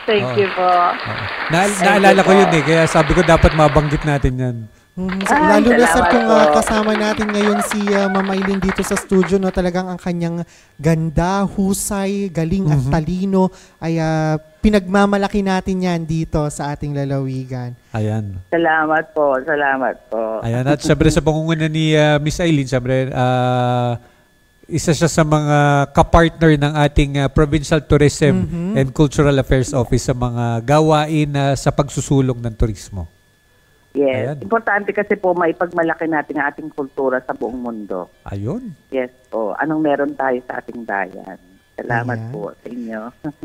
G: Thank you po.
D: Naalala ko yun kaya sabi ko dapat mabanggit natin yan.
C: Lalo na sir
G: Salamat
C: kung
G: po.
C: kasama natin ngayon si Ma'am Eileen dito sa studio, no, talagang ang kanyang ganda, husay, galing at talino ay pinagmamalaki natin yan dito sa ating lalawigan.
D: Ayan.
G: Salamat po.
D: Ayan. At syempre sa pangunguna ni Miss Eileen, syempre, isa siya sa mga kapartner ng ating Provincial Tourism and Cultural Affairs Office sa mga gawain sa pagsusulong ng turismo.
G: Yes.
D: Ayan.
G: Importante kasi po maipagmalaki natin ang ating kultura sa buong mundo.
D: Ayun.
G: Yes po. Anong meron tayo sa ating bayan? Salamat
C: Ayan.
G: po sa inyo.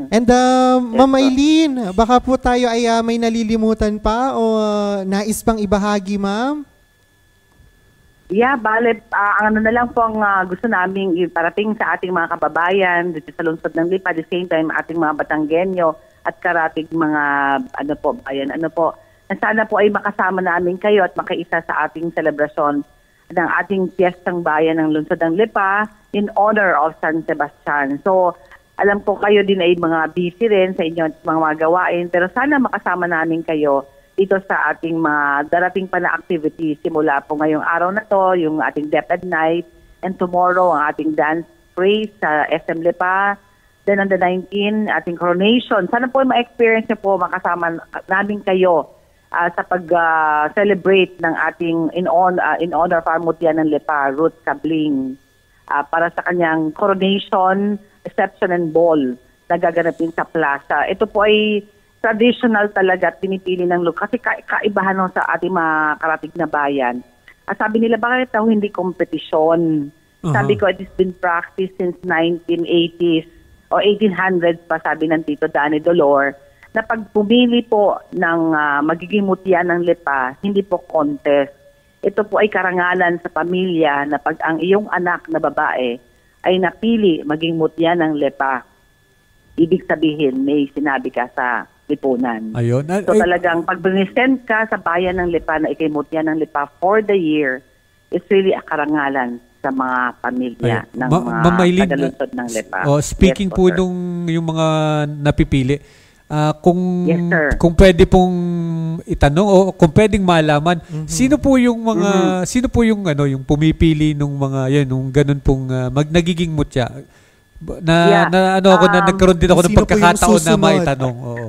C: And Ma'am
G: po.
C: Eileen, baka po tayo ay may nalilimutan pa o nais pang ibahagi, ma'am?
G: Yeah, bale, ang ano na lang po ang gusto naming iparating sa ating mga kababayan dito sa lungsod ng Lipa, at the same time ating mga Batanggenyo at karatig mga bayan, na sana po ay makasama namin kayo at makaisa sa ating selebrasyon ng ating piyestang bayan ng lungsod ng Lipa in honor of San Sebastian. So, alam ko kayo din ay mga busy rin sa inyong mga gawain, pero sana makasama namin kayo dito sa ating mga darating pa na activities. Simula po ngayong araw na to, yung ating DepEd Night, and tomorrow ang ating dance praise sa SM Lipa. Then on the 19, ating coronation. Sana po ma-experience niyo po, makasama namin kayo sa pag-celebrate ng ating in honor of our Mutya ng Lipa, Ruth Cabling, para sa kanyang coronation, reception and ball na gaganapin sa plaza. Ito po ay traditional talaga at pinipili ng lugar. Kasi kaibahan sa ating mga karatig na bayan. Sabi nila, bakit daw hindi kompetisyon? Sabi ko, it has been practiced since 1980s o 1800s pa, sabi ng Tito Danny Dolor, na pag pumili po ng magiging mutya ng Lipa, hindi po contest. Ito po ay karangalan sa pamilya na pag ang iyong anak na babae ay napili maging mutya ng Lipa, ibig sabihin may sinabi ka sa lipunan.
D: Ayun.
G: So talagang pag binisend ka sa bayan ng Lipa na ikay mutya ng Lipa for the year, it's really a karangalan sa mga pamilya ng mga tagalunsod ng Lipa.
D: Speaking
G: Yes,
D: po
G: sir.
D: nung yung mga napipili,
G: Yes, sir.
D: kung pwede pong itanong o kung pwedeng malaman, sino po yung mga yung pumipili nung mga nung ganun pong nagiging mutya? Nagkaroon din ako ng
C: Sino po yung
D: pagkakataon na
C: susunod?
D: maitanong. Oo.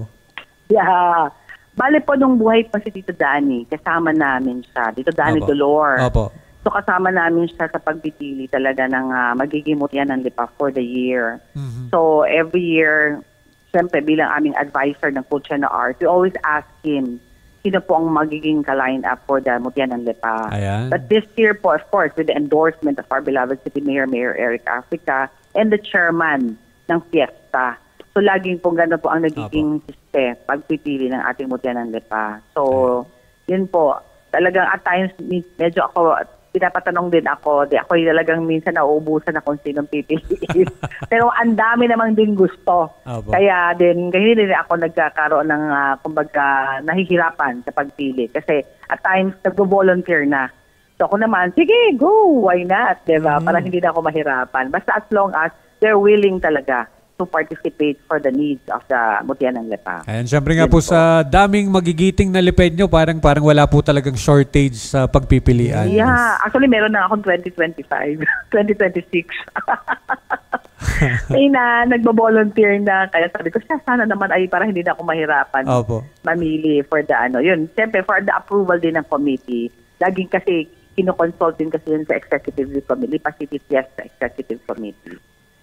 G: Yeah. Bale po nung buhay pa si Tito Danny, kasama namin siya. Tito Danny
D: Opo.
G: Dolor.
D: Opo.
G: So kasama namin siya sa pagpipili talaga ng magiging mutya ng Lipa for the year. So every year, siyempre bilang aming advisor ng Culture and Art, we always ask him, sino po ang magiging ka-line up for the mutya ng Lipa.
D: Ayan.
G: But this year po, of course, with the endorsement of our beloved City Mayor, Mayor Eric Africa, and the chairman ng fiesta. So laging po gano'n po ang nagiging siste pagpipili ng ating mutya ng Lipa. So, yun po. Talagang at times, medyo ako, pinapatanong din ako, ako talagang minsan nauubusan na kung sinong pipiliin. Pero ang dami namang din gusto.
D: Opo.
G: Kaya hindi din ako nagkakaroon ng, kumbaga, nahihirapan sa pagpili. Kasi at times, nagbo-volunteer na. So ako naman, sige, go, why not? Diba? Para hindi na ako mahirapan. Basta as long as they're willing talaga to participate for the needs of the Mutya ng Lipa.
D: Ayan, syempre nga
G: Yun
D: po
G: po.
D: sa daming magigiting na Lipenyo, parang wala po talagang shortage sa pagpipilian.
G: Yeah, actually meron na akong 2025, 2026. Ay nagbo-volunteer na, kaya sabi ko, sana naman ay para hindi na ako mahirapan
D: Opo.
G: mamili for the yun. Siyempre, for the approval din ng committee, laging kasi kinoconsult din kasi yun sa executive committee, Lipa City Fiesta Executive Committee.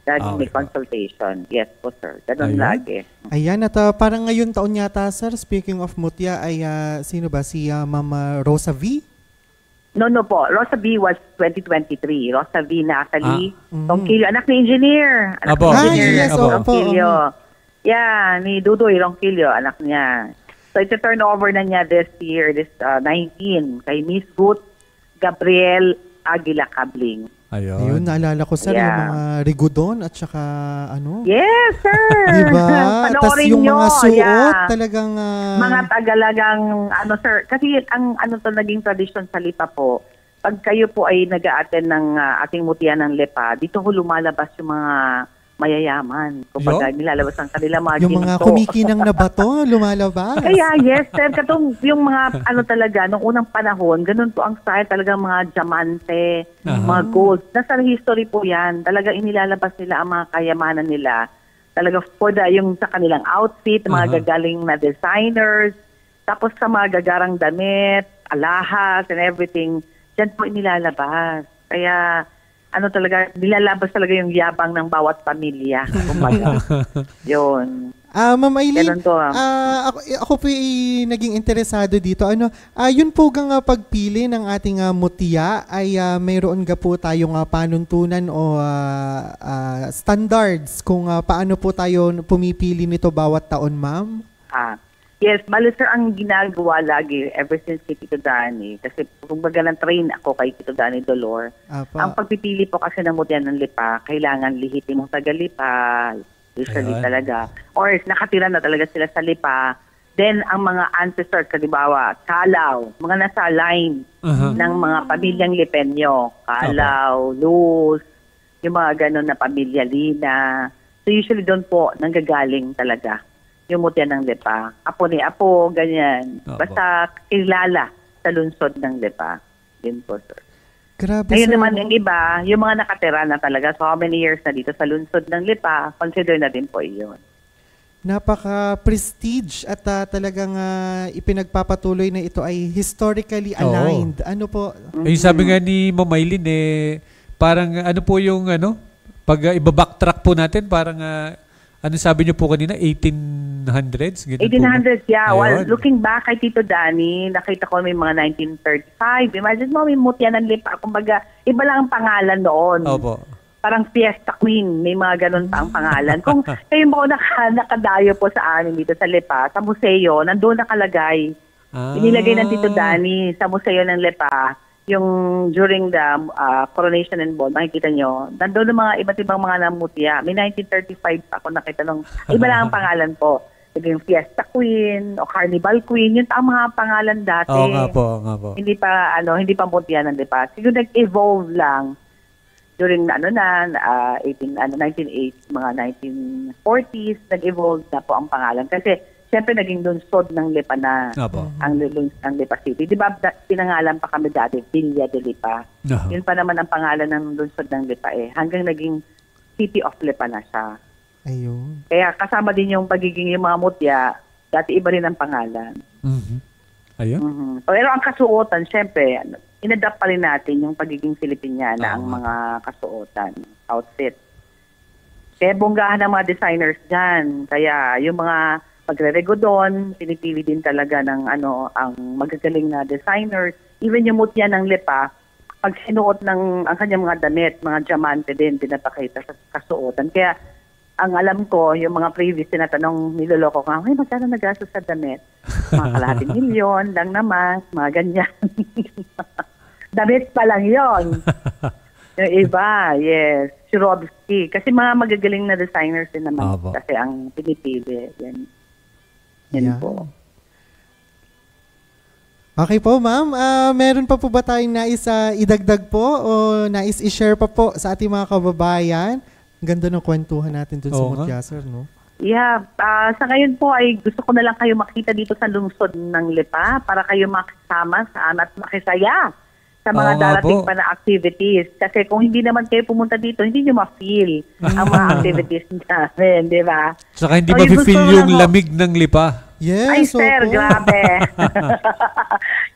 G: Laging may
D: Okay.
G: consultation. Yes po, sir. Ganun
D: Ayun.
G: lagi.
C: Ayan, at parang ngayon taon yata, sir, speaking of mutya, ay sino ba? Si Ma'am Rosa V?
G: No po. Rosa B was 2023. Rosa V. Natalie.
C: mhm.
G: Ronquillo. Anak ni engineer. Anak
D: Apo.
G: ni engineer.
C: yes,
D: Apo.
G: Ronquillo. Yeah, ni Dudoy Ronquillo. Anak niya. So, ito turnover na niya this year, this 19, kay Miss Ruth Gabriel Aguila Cabling.
D: Ayun.
C: Ayun, naalala ko, sir, yung
G: Yeah.
C: mga rigodon at saka
G: Yes, sir!
C: Diba? Tapos
G: Panoorin
C: yung
G: nyo.
C: mga suot,
G: Yeah.
C: talagang...
G: Mga tagalagang, sir, kasi ang naging tradition sa Lipa po, pag kayo po ay nag-a-attend ng ating mutya ng Lipa, dito ho lumalabas yung mga mayayaman. Kumbaga, nilalabas ang kanila mga
C: Yung mga
G: ginto.
C: kumikinang na bato, lumalabas.
G: Kaya yes, sir, katong yung mga ano talaga, nung unang panahon, ganun po ang style talaga mga diamante, mga gold. Nasa history po yan. Talaga inilalabas nila ang mga kayamanan nila. Talaga for yung sa kanilang outfit, mga gagaling na designers, tapos sa mga gagarang damit, alahas and everything, dyan po inilalabas. Kaya ano talaga, nilalabas talaga yung yabang ng bawat pamilya. Kumbaga. Yun.
C: Ma'am Aileen,
G: Ganun to,
C: ako po naging interesado dito. Yun po gang pagpili ng ating mutya ay mayroon ga po tayong panuntunan o standards kung paano po tayo pumipili nito bawat taon, ma'am?
G: Yes, bali sir, ang ginagawa lagi ever since kay Tito Danny, kasi kumbaga train ako kay Tito Danny Dolor. Ang pagpipili po kasi ng mutya ng lipa, kailangan lihitin mong taga-lipa, usually talaga. Or nakatira na talaga sila sa lipa. Then, ang mga ancestors, kalibawa, Kalaw, mga nasa line ng mga pamilyang Lipenyo. Kalaw, Luz, yung mga ganon na pamilya, Lina. So, usually doon po nanggagaling talaga yung mutya ng lipa. Apo ni Apo, ganyan. Basta kilala sa lungsod ng lipa. Yun po, sir.
C: Grabe,
G: Ngayon
C: sir.
G: naman yung iba, yung mga nakatira na talaga, so how many years na dito sa lungsod ng lipa, consider na din po iyon.
C: Napaka-prestige at talagang ipinagpapatuloy na ito ay historically aligned. Ano po?
D: Yung sabi nga ni Ma'am Aileen, parang ano po yung pag ibabacktrack po natin, parang ano sabi niyo po kanina, 1800s?
G: 1800s, yeah.
D: Ayun.
G: Well, looking back kay Tito Danny, nakita ko may mga 1935. Imagine mo, may mutya ng lipa. Kumbaga, iba lang ang pangalan noon.
D: Opo.
G: Parang Fiesta Queen, may mga ganun pa ang pangalan. Kung kayo mo nakadayo po sa amin dito sa Lipa, sa museo, nandun nakalagay. Inilagay ng Tito Danny sa museo ng Lipa, yung during the coronation and ball, makikita nyo, nandun ang mga iba't ibang mga namutya. May 1935 pa ako nakita nung, iba lang ang pangalan po. Yung Fiesta Queen o Carnival Queen, yun ang mga pangalan dati.
D: Oo nga po.
G: Hindi pa mutya ng Lipa. Siguro nag-evolve lang during 1980s, mga 1940s, nag-evolve na po ang pangalan. Kasi, siyempre, naging lungsod ng Lipa na ang Lipa City. Di ba, pinangalan pa kami dati, Villa de Lipa. Yun pa naman ang pangalan ng lungsod ng Lipa hanggang naging City of Lipa na siya.
C: Ayun.
G: Kaya kasama din yung pagiging yung mga mutya, dati iba rin ang pangalan.
D: Ayun.
G: Pero ang kasuotan, siyempre, inadapt pa rin natin yung pagiging Filipiniana ang mga kasuotan, outfit. Kaya bonggahan ng mga designers dyan. Kaya yung mga magre-rego doon, pinipili din talaga ng ang magagaling na designers. Even yung mutya ng lipa, pag sinuot ng ang kanyang mga damit, mga diamante din, pinapakita sa kasuotan. Kaya ang alam ko, yung mga previous tinatanong, niloloko ko, ay, magkano nagastos sa damit? Mga kalahating milyon lang naman, mga ganyan. Damit pa lang yon. Yung iba, yes. Swarovski. Kasi mga magagaling na designers din naman. Kasi ang pinipili. Yan po.
C: Okay po, ma'am. Meron pa po ba tayong nais idagdag po o nais i-share pa po sa ating mga kababayan? Ganda ng kwentuhan natin dun sa mutya, sir, no?
G: Yeah. Sa ngayon po ay gusto ko na lang kayo makita dito sa lungsod ng Lipa para kayo makisama at makisaya sa mga darating pa na activities. Kasi kung hindi naman kayo pumunta dito, hindi nyo ma-feel ang mga activities namin, di ba?
D: Saka hindi ma-feel yung lamig ng Lipa.
C: Yes,
G: ay, sir, grabe.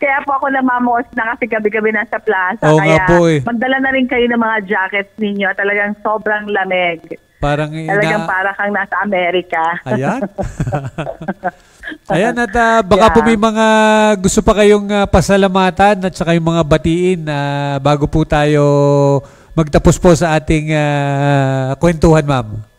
G: Kaya po ako namamos na kasi gabi-gabi nasa plaza. Kaya magdala na rin kayo ng mga jackets ninyo. Talagang sobrang lamig. Talagang para kang nasa Amerika.
D: Ayan. Ayan, at baka po may mga gusto pa kayong pasalamatan at saka yung mga batiin bago po tayo magtapos po sa ating kwentuhan, ma'am.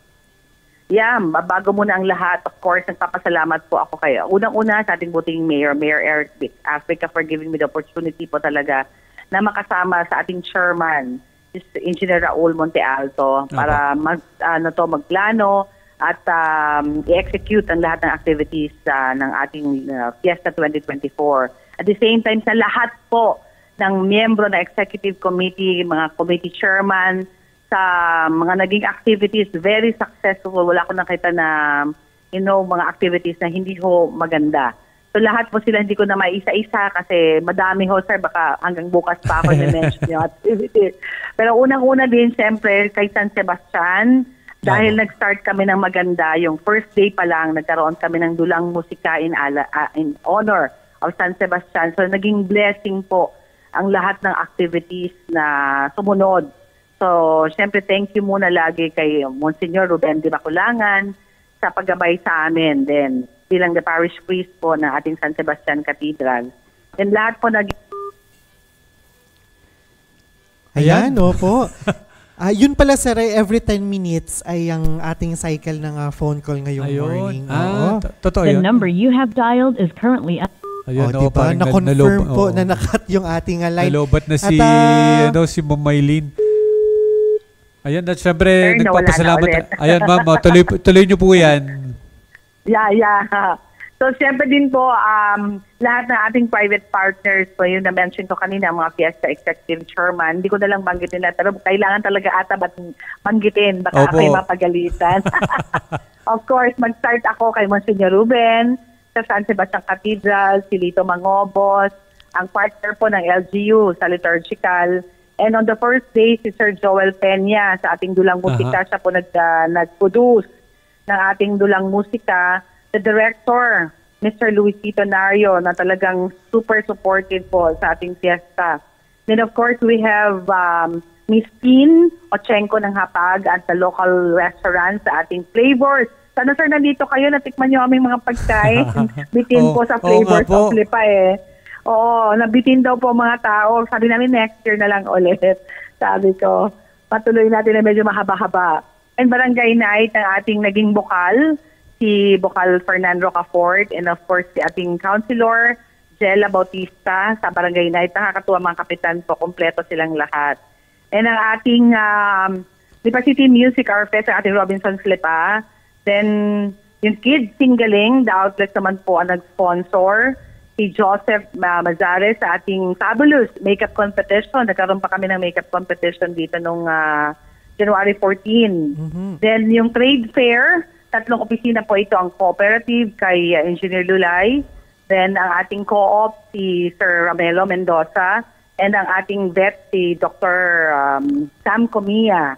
G: Yeah, bago muna ang lahat, of course, nagpapasalamat po ako kayo. Unang-una sa ating buting Mayor Eric Africa, for giving me the opportunity po talaga na makasama sa ating chairman, Engineer Raul Monte Alto, para magplano at i-execute ang lahat ng activities ng ating Fiesta 2024. At the same time, sa lahat po ng miyembro ng Executive Committee, mga committee chairman, sa mga naging activities, very successful. Wala ko nakita na, mga activities na hindi ho maganda. So lahat po sila hindi ko na maisa-isa kasi madami ho, sir. Baka hanggang bukas pa ako na-mention yung activities. Pero unang-una din, siyempre, kay San Sebastian, dahil nag-start kami ng maganda, yung first day pa lang, nagkaroon kami ng dulang musika in honor of San Sebastian. So naging blessing po ang lahat ng activities na sumunod. So, siyempre, thank you muna lagi kay Monsignor Ruben de Baculangan sa paggabay sa amin. Then, bilang the parish priest po ng ating San Sebastian Cathedral. And lahat po
C: Ayan, opo. Yun pala, sir, every 10 minutes ay ang ating cycle ng phone call ngayong morning.
D: Totoo
H: The
D: yun.
H: number you have dialed is currently
D: Ayun,
C: diba? Na-confirm po na nakat yung ating line.
D: Nalobat na si Ma'am Maylene. Ayan, at syempre,
G: Sir,
D: nagpapasalamat. Ayan, ma'am, tuloy niyo po yan.
G: Yeah. So, siyempre din po, lahat ng ating private partners, so yung na-mention ko kanina, mga Fiesta Executive Chairman, hindi ko na lang banggitin na, pero kailangan talaga banggitin, baka
D: Opo.
G: ako'y mapagalitan. Of course, mag-start ako kay Monsignor Ruben, sa San Sebastian Cathedral, si Lito Mangobos, ang partner po ng LGU sa liturgical. And on the first day, si Sir Joel Peña sa ating dulang musika, siya po nag-produce ng ating dulang musika. The director, Mr. Luisito Nario, na talagang super supportive po sa ating fiesta. Then of course, we have Miss Tin Ochenko ng Hapag at the local restaurant sa ating Flavors. Sana sir, nandito kayo, natikman nyo aming mga pagkain. Bitin po sa Flavors of Lipa Oo, nabitin daw po mga tao. Sabi namin next year na lang ulit. Sabi ko, patuloy natin na medyo mahaba-haba. And barangay night ang ating naging bukal, si Bukal Fernando Rocafort, and of course si ating councilor, Jella Bautista, sa barangay night. Nakakatuwa mga kapitan po, kompleto silang lahat. And ang ating Lipa City Music Fest, ang ating Robinson's Lipa. Then yung Kids Singaling, the outlet naman po ang nag-sponsor. Si Joseph Mazares sa ating Fabulous Makeup Competition. Nagkaroon pa kami ng makeup competition dito nung January 14. Then yung trade fair, 3 opisina po ito. Ang cooperative kay Engineer Lulay. Then ang ating co-op si Sir Ramelo Mendoza. And ang ating vet si Dr. Sam Comia.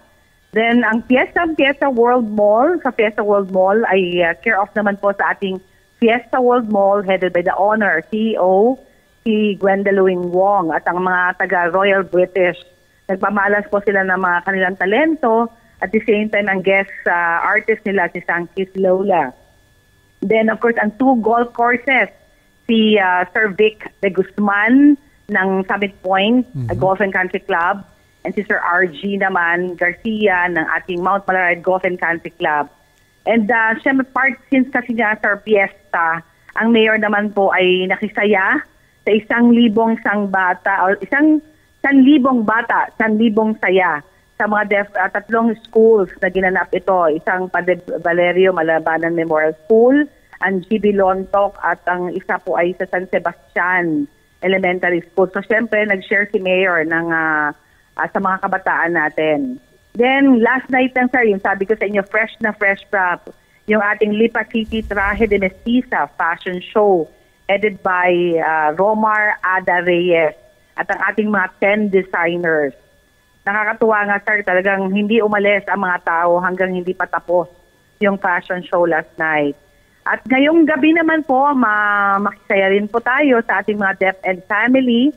G: Then ang Fiesta World Mall, sa Fiesta World Mall ay care off naman po sa ating Fiesta World Mall headed by the owner, CEO, si Gwendolyn Wong at ang mga taga Royal British. Nagpamalas po sila ng mga kanilang talento at the same time ang guest artist nila si Sankis Lola. Then of course ang 2 golf courses, si Sir Vic de Guzman ng Summit Point Golf and Country Club and si Sir RG naman Garcia ng ating Mount Malaray Golf and Country Club. And siyempre part since kasi nga sa Fiesta, ang mayor naman po ay nakisaya sa 1,000 bata o 1,000 bata, 1,000 saya sa mga 3 schools na ginanap ito. Isang Padre Valerio Malabanan Memorial School, ang GB Lontok at ang isa po ay sa San Sebastian Elementary School. So siyempre nag-share si mayor ng sa mga kabataan natin. Then, last night lang, sir, yung sabi ko sa inyo, fresh na fresh prop, yung ating Lipa City Traje de Mestiza fashion show headed by Romar Ada Reyes at ang ating mga 10 designers. Nakakatuwa nga, sir, talagang hindi umalis ang mga tao hanggang hindi pa tapos yung fashion show last night. At ngayong gabi naman po, makisaya rin po tayo sa ating mga DepEd family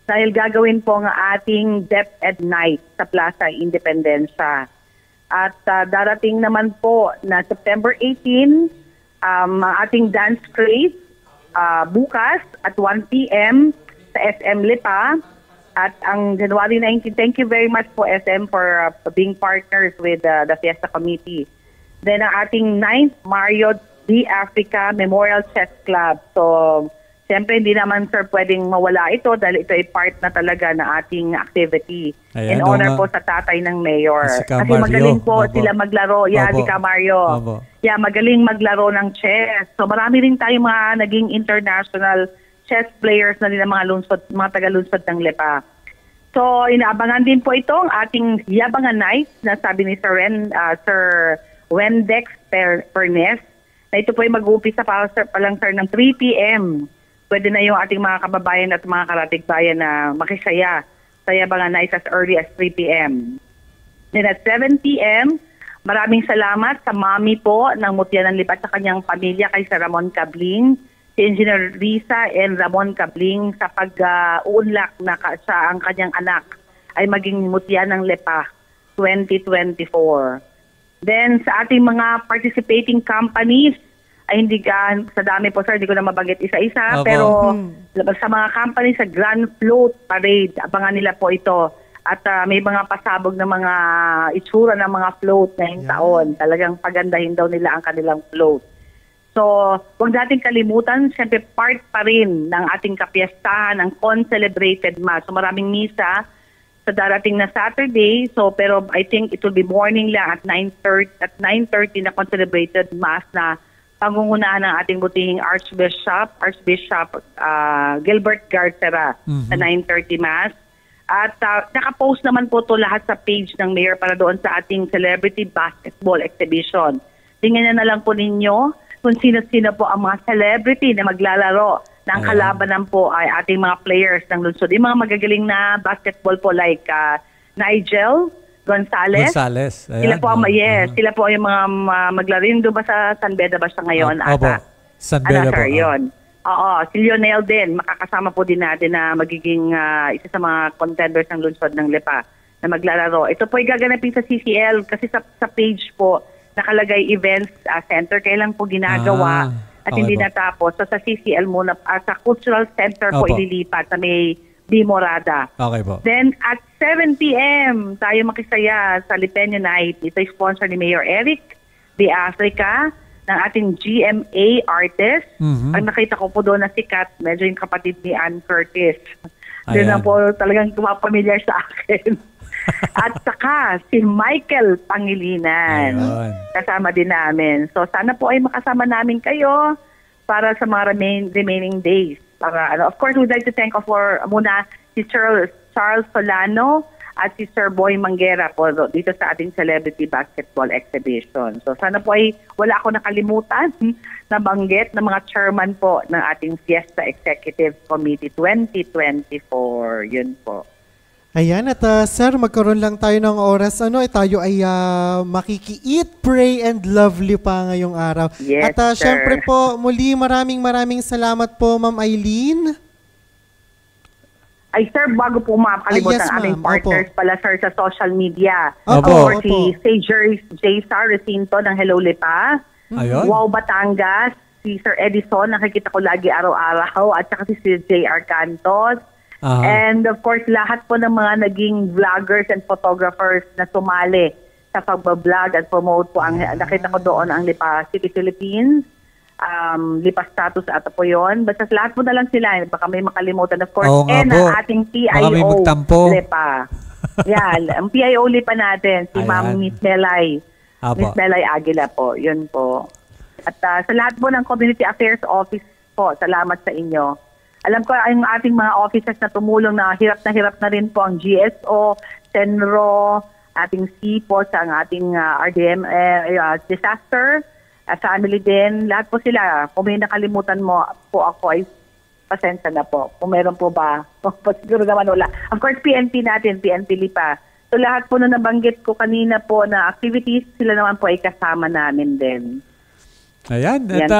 G: dahil gagawin po ang ating DepEd Night sa Plaza Independencia. At darating naman po na September 18, ang ating dance craze bukas at 1 p.m. sa SM Lipa. At ang January 19, thank you very much po SM for being partners with the Fiesta Committee. Then ang ating 9th Mario D. Africa Memorial Chess Club. So, siyempre, hindi naman, sir, pwedeng mawala ito dahil ito ay part na talaga na ating activity. Ayan, in honor po sa tatay ng mayor.
D: Si
G: Kasi magaling po sila maglaro. Yeah, si Camario. Yeah, magaling maglaro ng chess. So, marami rin tayong mga naging international chess players na nila mga taga-lunsod ng Lipa. So, inaabangan din po itong ating Yabangan Night na sabi ni Sir Wendex Pernes na ito po ay mag-uumpisa pa lang sir ng 3 p.m. Pwede na yung ating mga kababayan at mga karatigbayan na makisaya sa Yabangan Night as early as 3 p.m. Then at 7 p.m., maraming salamat sa mami po ng Mutya ng Lipa sa kanyang pamilya kay Sir Ramon Cabling, si Engineer Risa and Ramon Cabling sa pag-uunlak na sa ang kanyang anak ay maging Mutya ng Lipa 2024. Then sa ating mga participating companies, ay hindi sa dami po sir, hindi ko na mabanggit isa-isa, pero sa mga companies sa Grand Float Parade, abangan nila po ito. At may mga pasabog na mga itsura ng mga float ngayong taon. Talagang pagandahin daw nila ang kanilang float. So, huwag natin kalimutan, siyempre part pa rin ng ating kapiyastahan, ng con-celebrated mass. So maraming misa sa darating na Saturday. So, pero I think it will be morning lang at 9:30 na con-celebrated mass na pangungunahan ng ating butihing Archbishop Gilbert Garcera sa 9:30 mass. At nakapost naman po ito lahat sa page ng Mayor para doon sa ating celebrity basketball exhibition. Tingnan na lang po ninyo kung sino-sino po ang mga celebrity na maglalaro ng kalabanan po ay ating mga players ng lungsod. Yung mga magagaling na basketball po like Nigel Gonzalez.
D: Sila
G: po ang, sila po yung mga maglarindo ba sa San Beda ba siya ngayon?
D: Opo, San Beda po.
G: Yun. Oo, si Lionel din, makakasama po din natin na magiging isa sa mga contenders ng lungsod ng Lipa na maglalaro. Ito po ay gaganapin sa CCL kasi sa page po nakalagay events center. Kailan po ginagawa at hindi natapos. So sa CCL muna, sa Cultural Center po ililipat sa may Bimorada.
D: Okay po.
G: Then at 7 p.m. tayo makisaya sa Lipeño Night. Ito ay sponsor ni Mayor Eric de Africa ng ating GMA artist. Ang nakita ko po doon na sikat, medyo yung kapatid ni Ann Curtis. Doon na po talagang kumapamilyar sa akin. At saka si Michael Pangilinan. Kasama din namin. So sana po ay makasama namin kayo para sa mga remaining days. Para, of course, we'd like to thank muna si Charles Solano at si Sir Boy Manguera po dito sa ating Celebrity Basketball Exhibition. So sana po ay wala ako nakalimutan na banggit ng mga chairman po ng ating Fiesta Executive Committee 2024. Yun po.
C: Ayan, at sir, magkaroon lang tayo ng oras. Tayo ay makiki-eat, pray, and lovely pa ngayong araw.
G: Yes,
C: at
G: sir.
C: syempre po, muli maraming salamat po, Ma'am Eileen.
G: Ay, sir, bago po makakalimutan ang ating partners pala, sir, sa social media.
C: Opo.
G: Si J. Sar Recinto ng Hello Lipa. Wow Batangas. Si Sir Edison, nakikita ko lagi araw-araw. At saka si J.R. Cantos. And of course, lahat po ng mga naging vloggers and photographers na sumali sa pagbablog at promote po. Nakita ko doon ang Lipa City Philippines, Lipa Status ata po yun. Basta lahat po na lang sila. Baka may makalimutan. Of course, ang ating PIO Lipa. Yan, ang PIO Lipa natin, si Ma'am Miss Melay. Miss Melay Aguila po. Yun po. At sa lahat po ng Community Affairs Office po, salamat sa inyo. Alam ko ang ating mga officers na tumulong na hirap na rin po ang GSO, Senro, ating CPO, ang ating RDM disaster, family din. Lahat po sila. Kung may nakalimutan mo po ako ay pasensya na po. Kung meron po ba, siguro naman wala. Of course, PNP natin, PNP Lipa. So lahat po na nabanggit ko kanina po na activities, sila naman po ay kasama namin din.
D: Ayan. At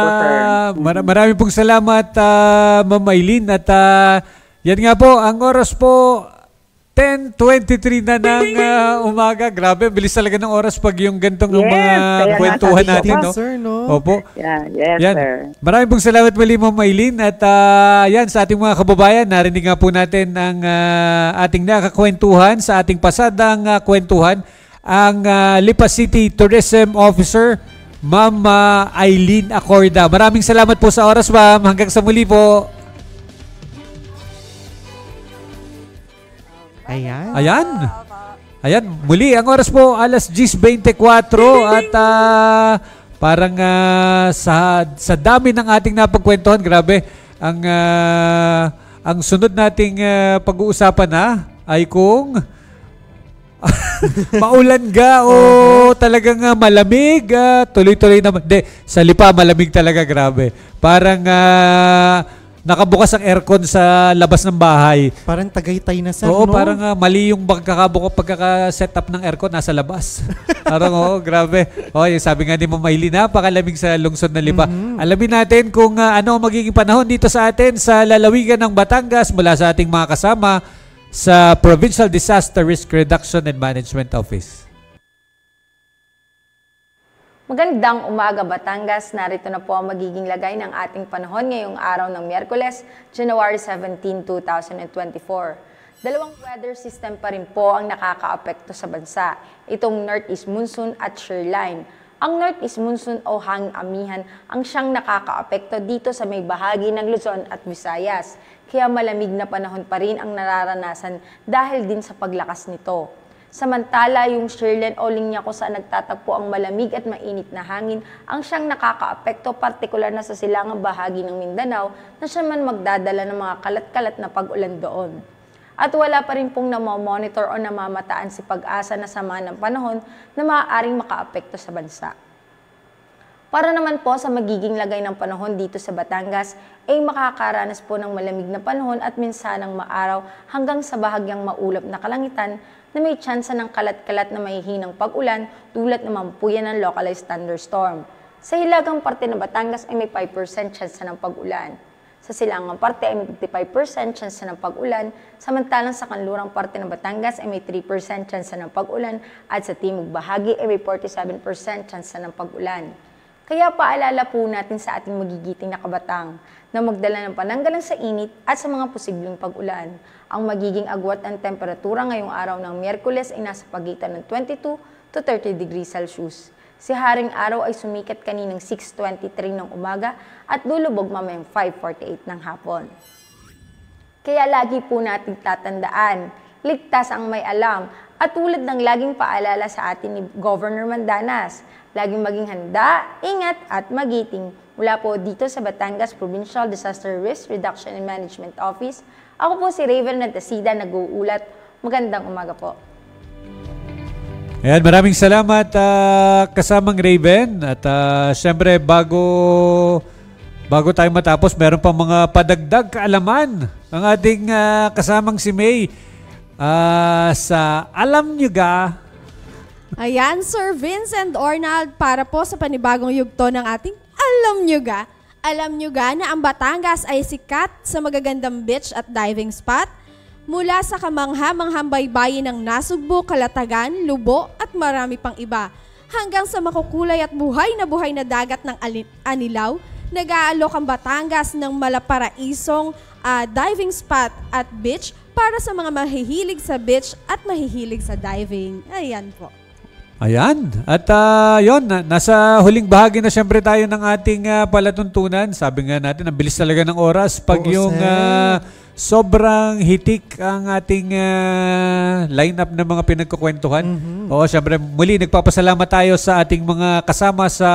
D: marami pong salamat, Ma'am Eileen. At yan nga po, ang oras po, 10:23 na ng umaga. Grabe, bilis talaga ng oras pag yung gantong mga kwentuhan natin. No?
C: Sir, no?
D: Opo.
G: Yes,
D: yan.
G: sir.
D: Maraming pong salamat muli, Ma'am Eileen. At yan, sa ating mga kababayan, narinig nga po natin ang ating nakakwentuhan sa ating pasadang kwentuhan. Ang Lipa City Tourism Officer, Ma'am Eileen Acorda. Maraming salamat po sa oras, ma'am. Hanggang sa muli po. Ayan. Muli, ang oras po, alas 10:24 at parang sa dami ng ating napagkwentuhan, grabe, ang sunod nating pag-uusapan ay kung maulan ga o talagang malamig, tuloy-tuloy naman. Sa Lipa malamig talaga, grabe. Parang nakabukas ang aircon sa labas ng bahay.
C: Parang Tagaytay na, sir,
D: Oo,
C: no?
D: parang mali yung pagkaka-set up ng aircon nasa labas. Parang grabe. Yung sabi nga ni Ma'am Maylin, napakalamig sa lungsod ng Lipa. Alamin natin kung ano ang magiging panahon dito sa atin sa lalawigan ng Batangas mula sa ating mga kasama sa Provincial Disaster Risk Reduction and Management Office.
I: Magandang umaga, Batangas. Narito na po ang magiging lagay ng ating panahon ngayong araw ng Miyerkules, January 17, 2024. Dalawang weather system pa rin po ang nakakaapekto sa bansa. Itong Northeast Monsoon at Shoreline. Ang Northeast Monsoon o hanging amihan ang siyang nakakaapekto dito sa may bahagi ng Luzon at Visayas. Kaya malamig na panahon pa rin ang nararanasan dahil din sa paglakas nito. Samantala, yung Shoreline o linya kung saan nagtatagpo ang malamig at mainit na hangin ang siyang nakakaapekto partikular na sa silangang bahagi ng Mindanao na siya man magdadala ng mga kalat-kalat na pag-ulan doon. At wala pa rin pong namamonitor o namamataan si Pag-asa na sama ng panahon na maaaring makaapekto sa bansa. Para naman po sa magiging lagay ng panahon dito sa Batangas, ay makakaranas po ng malamig na panahon at minsanang maaraw hanggang sa bahagyang maulap na kalangitan na may tsansa ng kalat-kalat na mahihinang pag-ulan tulad ng mampuyan ng localized thunderstorm. Sa hilagang parte ng Batangas ay may 5% tsansa ng pag-ulan. Sa silangang parte ay may 55% tsansa ng pag-ulan, samantalang sa kanlurang parte ng Batangas ay may 3% tsansa ng pag-ulan at sa timog bahagi ay may 47% tsansa ng pag-ulan. Kaya paalala po natin sa ating magigiting na kabatang na magdala ng pananggalang sa init at sa mga posibleng pag-ulan. Ang magiging agwat ang temperatura ngayong araw ng Miyerkules ay nasa pagitan ng 22 to 30 degrees Celsius. Si Haring Araw ay sumikat kaninang 6:23 ng umaga at lulubog mamayang 5:48 ng hapon. Kaya lagi po nating tatandaan, ligtas ang may alam at tulad ng laging paalala sa atin ni Governor Mandanas, laging maging handa, ingat at magiting. Mula po dito sa Batangas Provincial Disaster Risk Reduction and Management Office, ako po si Raven Natasida, nag-uulat. Magandang umaga po.
D: Ayan, maraming salamat kasamang Raven. At syempre bago tayo matapos, meron pa mga padagdag kaalaman ang ating kasamang si May sa Alam Nyo Ga.
E: Ayan, Sir Vince and Ornald, para po sa panibagong yugto ng ating Alam Nyo Ga. Alam nyo ga na ang Batangas ay sikat sa magagandang beach at diving spot? Mula sa kamangha-manghang baybayin ng Nasugbu, Kalatagan, Lubo at marami pang iba. Hanggang sa makukulay at buhay na dagat ng Anilaw, nag-aalok ang Batangas ng malaparaisong diving spot at beach para sa mga mahihilig sa beach at mahihilig sa diving. Ayan po.
D: Ayan. At yun, nasa huling bahagi na siyempre tayo ng ating palatuntunan. Sabi nga natin, ang bilis talaga ng oras. Pag yung sobrang hitik ang ating lineup ng mga pinagkukwentuhan. Oo, siyempre muli nagpapasalamat tayo sa ating mga kasama sa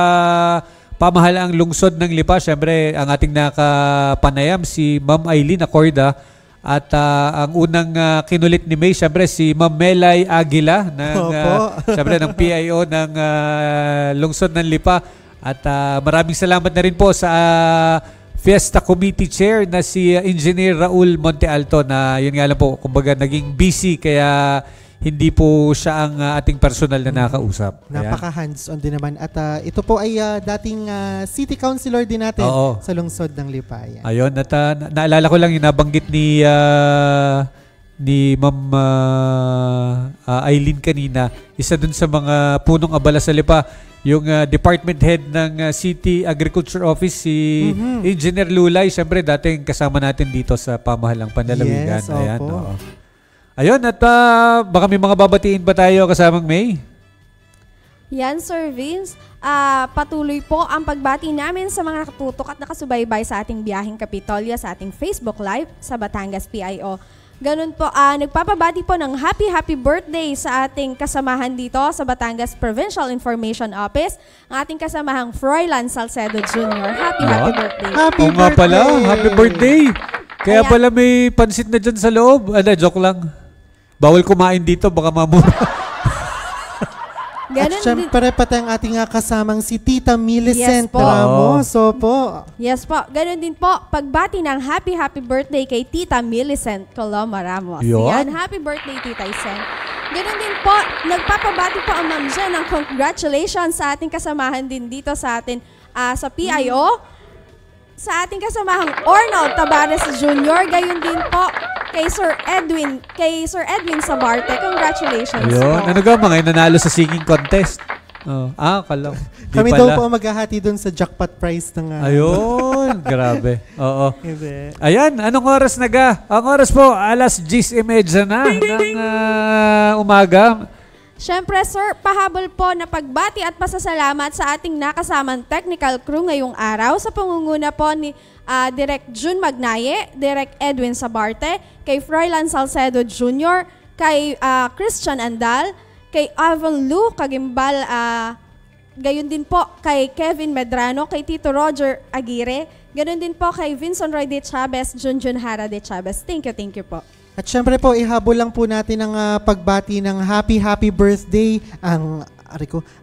D: pamahalaang lungsod ng Lipa. Siyempre, ang ating nakapanayam si Ma'am Eileen Acorda. At ang unang kinulit ni May, siyempre si Ma'am Melay Aguila siyempre ng PIO ng lungsod ng Lipa. At maraming salamat na rin po sa Fiesta Committee Chair na si Engineer Raul Montealto na yun nga lang po, kumbaga naging busy kaya hindi po siya ang ating personal na nakausap.
C: Napaka-hands-on din naman. At ito po ay dating city councilor din natin sa lungsod ng Lipa. Yan.
D: Ayun, at naalala ko lang yung nabanggit ni Ma'am Eileen kanina, isa dun sa mga punong abala sa Lipa, yung department head ng City Agriculture Office, si Engineer Lulay. Siyempre, dating kasama natin dito sa pamahalang Panlalawigan.
C: Yes,
D: ayan,
C: opo.
D: Ayun, at baka may mga babatiin ba tayo kasamang May?
E: Yan, Sir Vince. Patuloy po ang pagbati namin sa mga nakatutok at nakasubaybay sa ating biyaheng Kapitolyo sa ating Facebook Live sa Batangas PIO. Ganun po, nagpapabati po ng happy birthday sa ating kasamahan dito sa Batangas Provincial Information Office, ang ating kasamahang Froilan Salcedo Jr. Happy birthday.
C: Happy birthday!
D: Nga pala, happy birthday! Kaya pala may pansit na dyan sa loob. Joke lang. Bawal kumain dito, baka mamura.
C: At syempre pati ang ating kasamang si Tita Millicent
E: Yes po.
C: Ramos. Opo.
E: Yes po, ganun din po. Pagbati ng happy birthday kay Tita Millicent Coloma Ramos.
D: Yun.
E: Yan, happy birthday Tita Isen. Ganun din po, nagpapabati po ang Ma'am Jen ng congratulations sa ating kasamahan din dito sa atin sa PIO. Sa ating kasamahang Ornald Tabares Jr. Gayon din po kay Sir Edwin Sabarte. Congratulations
D: Ayun.
E: po.
D: Ano ga mga nanalo sa singing contest? Oh. Kalaw.
C: Kami daw po maghahati doon sa jackpot prize ng...
D: Ayun. Grabe. Oo.
C: Hindi.
D: Ayan. Anong oras na ga? Ang oras po, alas 10:30 na ng umaga.
E: Siyempre, sir, pahabol po na pagbati at pasasalamat sa ating nakasamang technical crew ngayong araw sa pangunguna po ni Direk June Magnaye, Direk Edwin Sabarte, kay Froilan Salcedo Jr., kay Christian Andal, kay Avon Lu Kagimbal, gayon din po kay Kevin Medrano, kay Tito Roger Aguirre, gayon din po kay Vincent Roy de Chavez, Junjun Hara de Chavez. Thank you po.
C: At syempre po, ihabol lang po natin ang pagbati ng happy birthday ang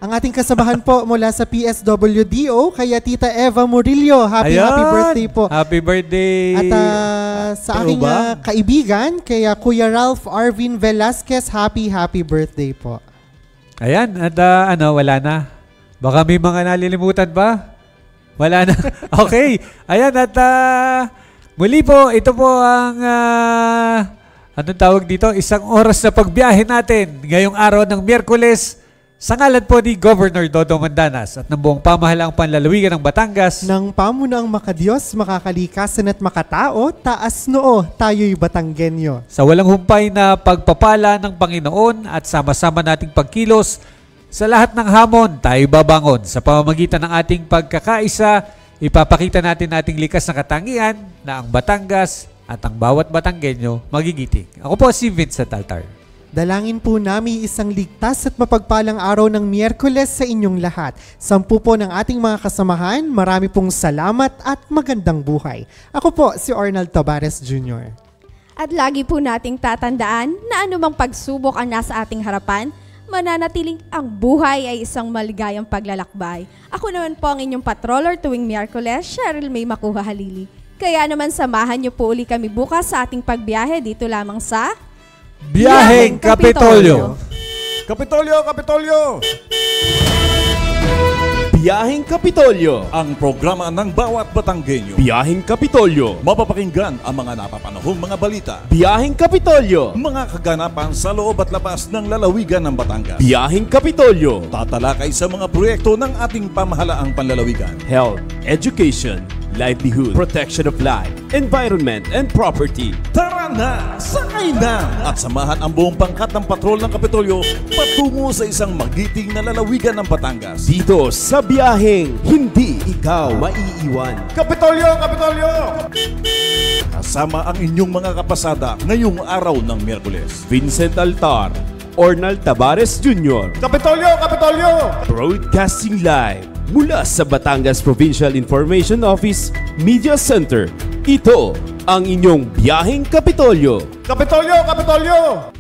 C: ating kasamahan po mula sa PSWDO, kaya Tita Eva Murillo. Happy birthday po.
D: Happy birthday.
C: At sa aking kaibigan, kaya Kuya Ralph Arvin Velasquez, happy birthday po.
D: Ayan, at wala na. Baka may mga nalilimutan ba? Wala na. Okay. Ayan, at muli po, ito po ang anong tawag dito? Isang oras na pagbiyahe natin ngayong araw ng Miyerkules sa ngalan po ni Governor Dodo Mandanas at ng buong pamahalaang panlalawigan ng Batangas.
C: Ng pamunaang makadiyos, makakalikasan at makatao, taas noo, tayo'y Batanggenyo.
D: Sa walang humpay na pagpapala ng Panginoon at sama-sama nating pagkilos, sa lahat ng hamon tayo babangon. Sa pamamagitan ng ating pagkakaisa, ipapakita natin ating likas na katangian na ang Batangas at ang bawat Batanggenyo magigiting. Ako po si Vincent Altar.
C: Dalangin po namin isang ligtas at mapagpalang araw ng Miyerkules sa inyong lahat. 10 po ng ating mga kasamahan, marami pong salamat at magandang buhay. Ako po si Ornald Tabares Jr.
E: At lagi po nating tatandaan na anumang pagsubok ang nasa ating harapan, mananatiling ang buhay ay isang maligayang paglalakbay. Ako naman po ang inyong patroller tuwing Miyerkules, Cheryl May Makuha Halili. Kaya naman samahan niyo po uli kami bukas sa ating pagbiyahe dito lamang sa
D: Biyaheng Kapitolyo!
A: Kapitolyo!
B: Biyaheng Kapitolyo.
A: Ang programa ng bawat Batanggenyo.
B: Biyaheng Kapitolyo.
A: Mapapakinggan ang mga napapanahong mga balita.
B: Biyaheng Kapitolyo.
A: Mga kaganapan sa loob at labas ng lalawigan ng Batangas.
B: Biyaheng Kapitolyo.
A: Tatalakay sa mga proyekto ng ating pamahalaang panlalawigan.
B: Health, education, livelihood, protection of life, environment, and property.
A: Tara na! Sakay na! At samahan ang buong pangkat ng patrol ng Kapitolyo patungo sa isang magiting na lalawigan ng Batangas.
B: Dito sa biyaheng hindi ikaw maiiwan.
A: Kapitolyo! Kasama ang inyong mga kapasada ngayong araw ng Miyerkules.
B: Vincent Altar, Ornald Tabares Jr.
A: Kapitolyo!
B: Broadcasting live mula sa Batangas Provincial Information Office Media Center. Ito ang inyong biyaheng Kapitolyo.
A: Kapitolyo!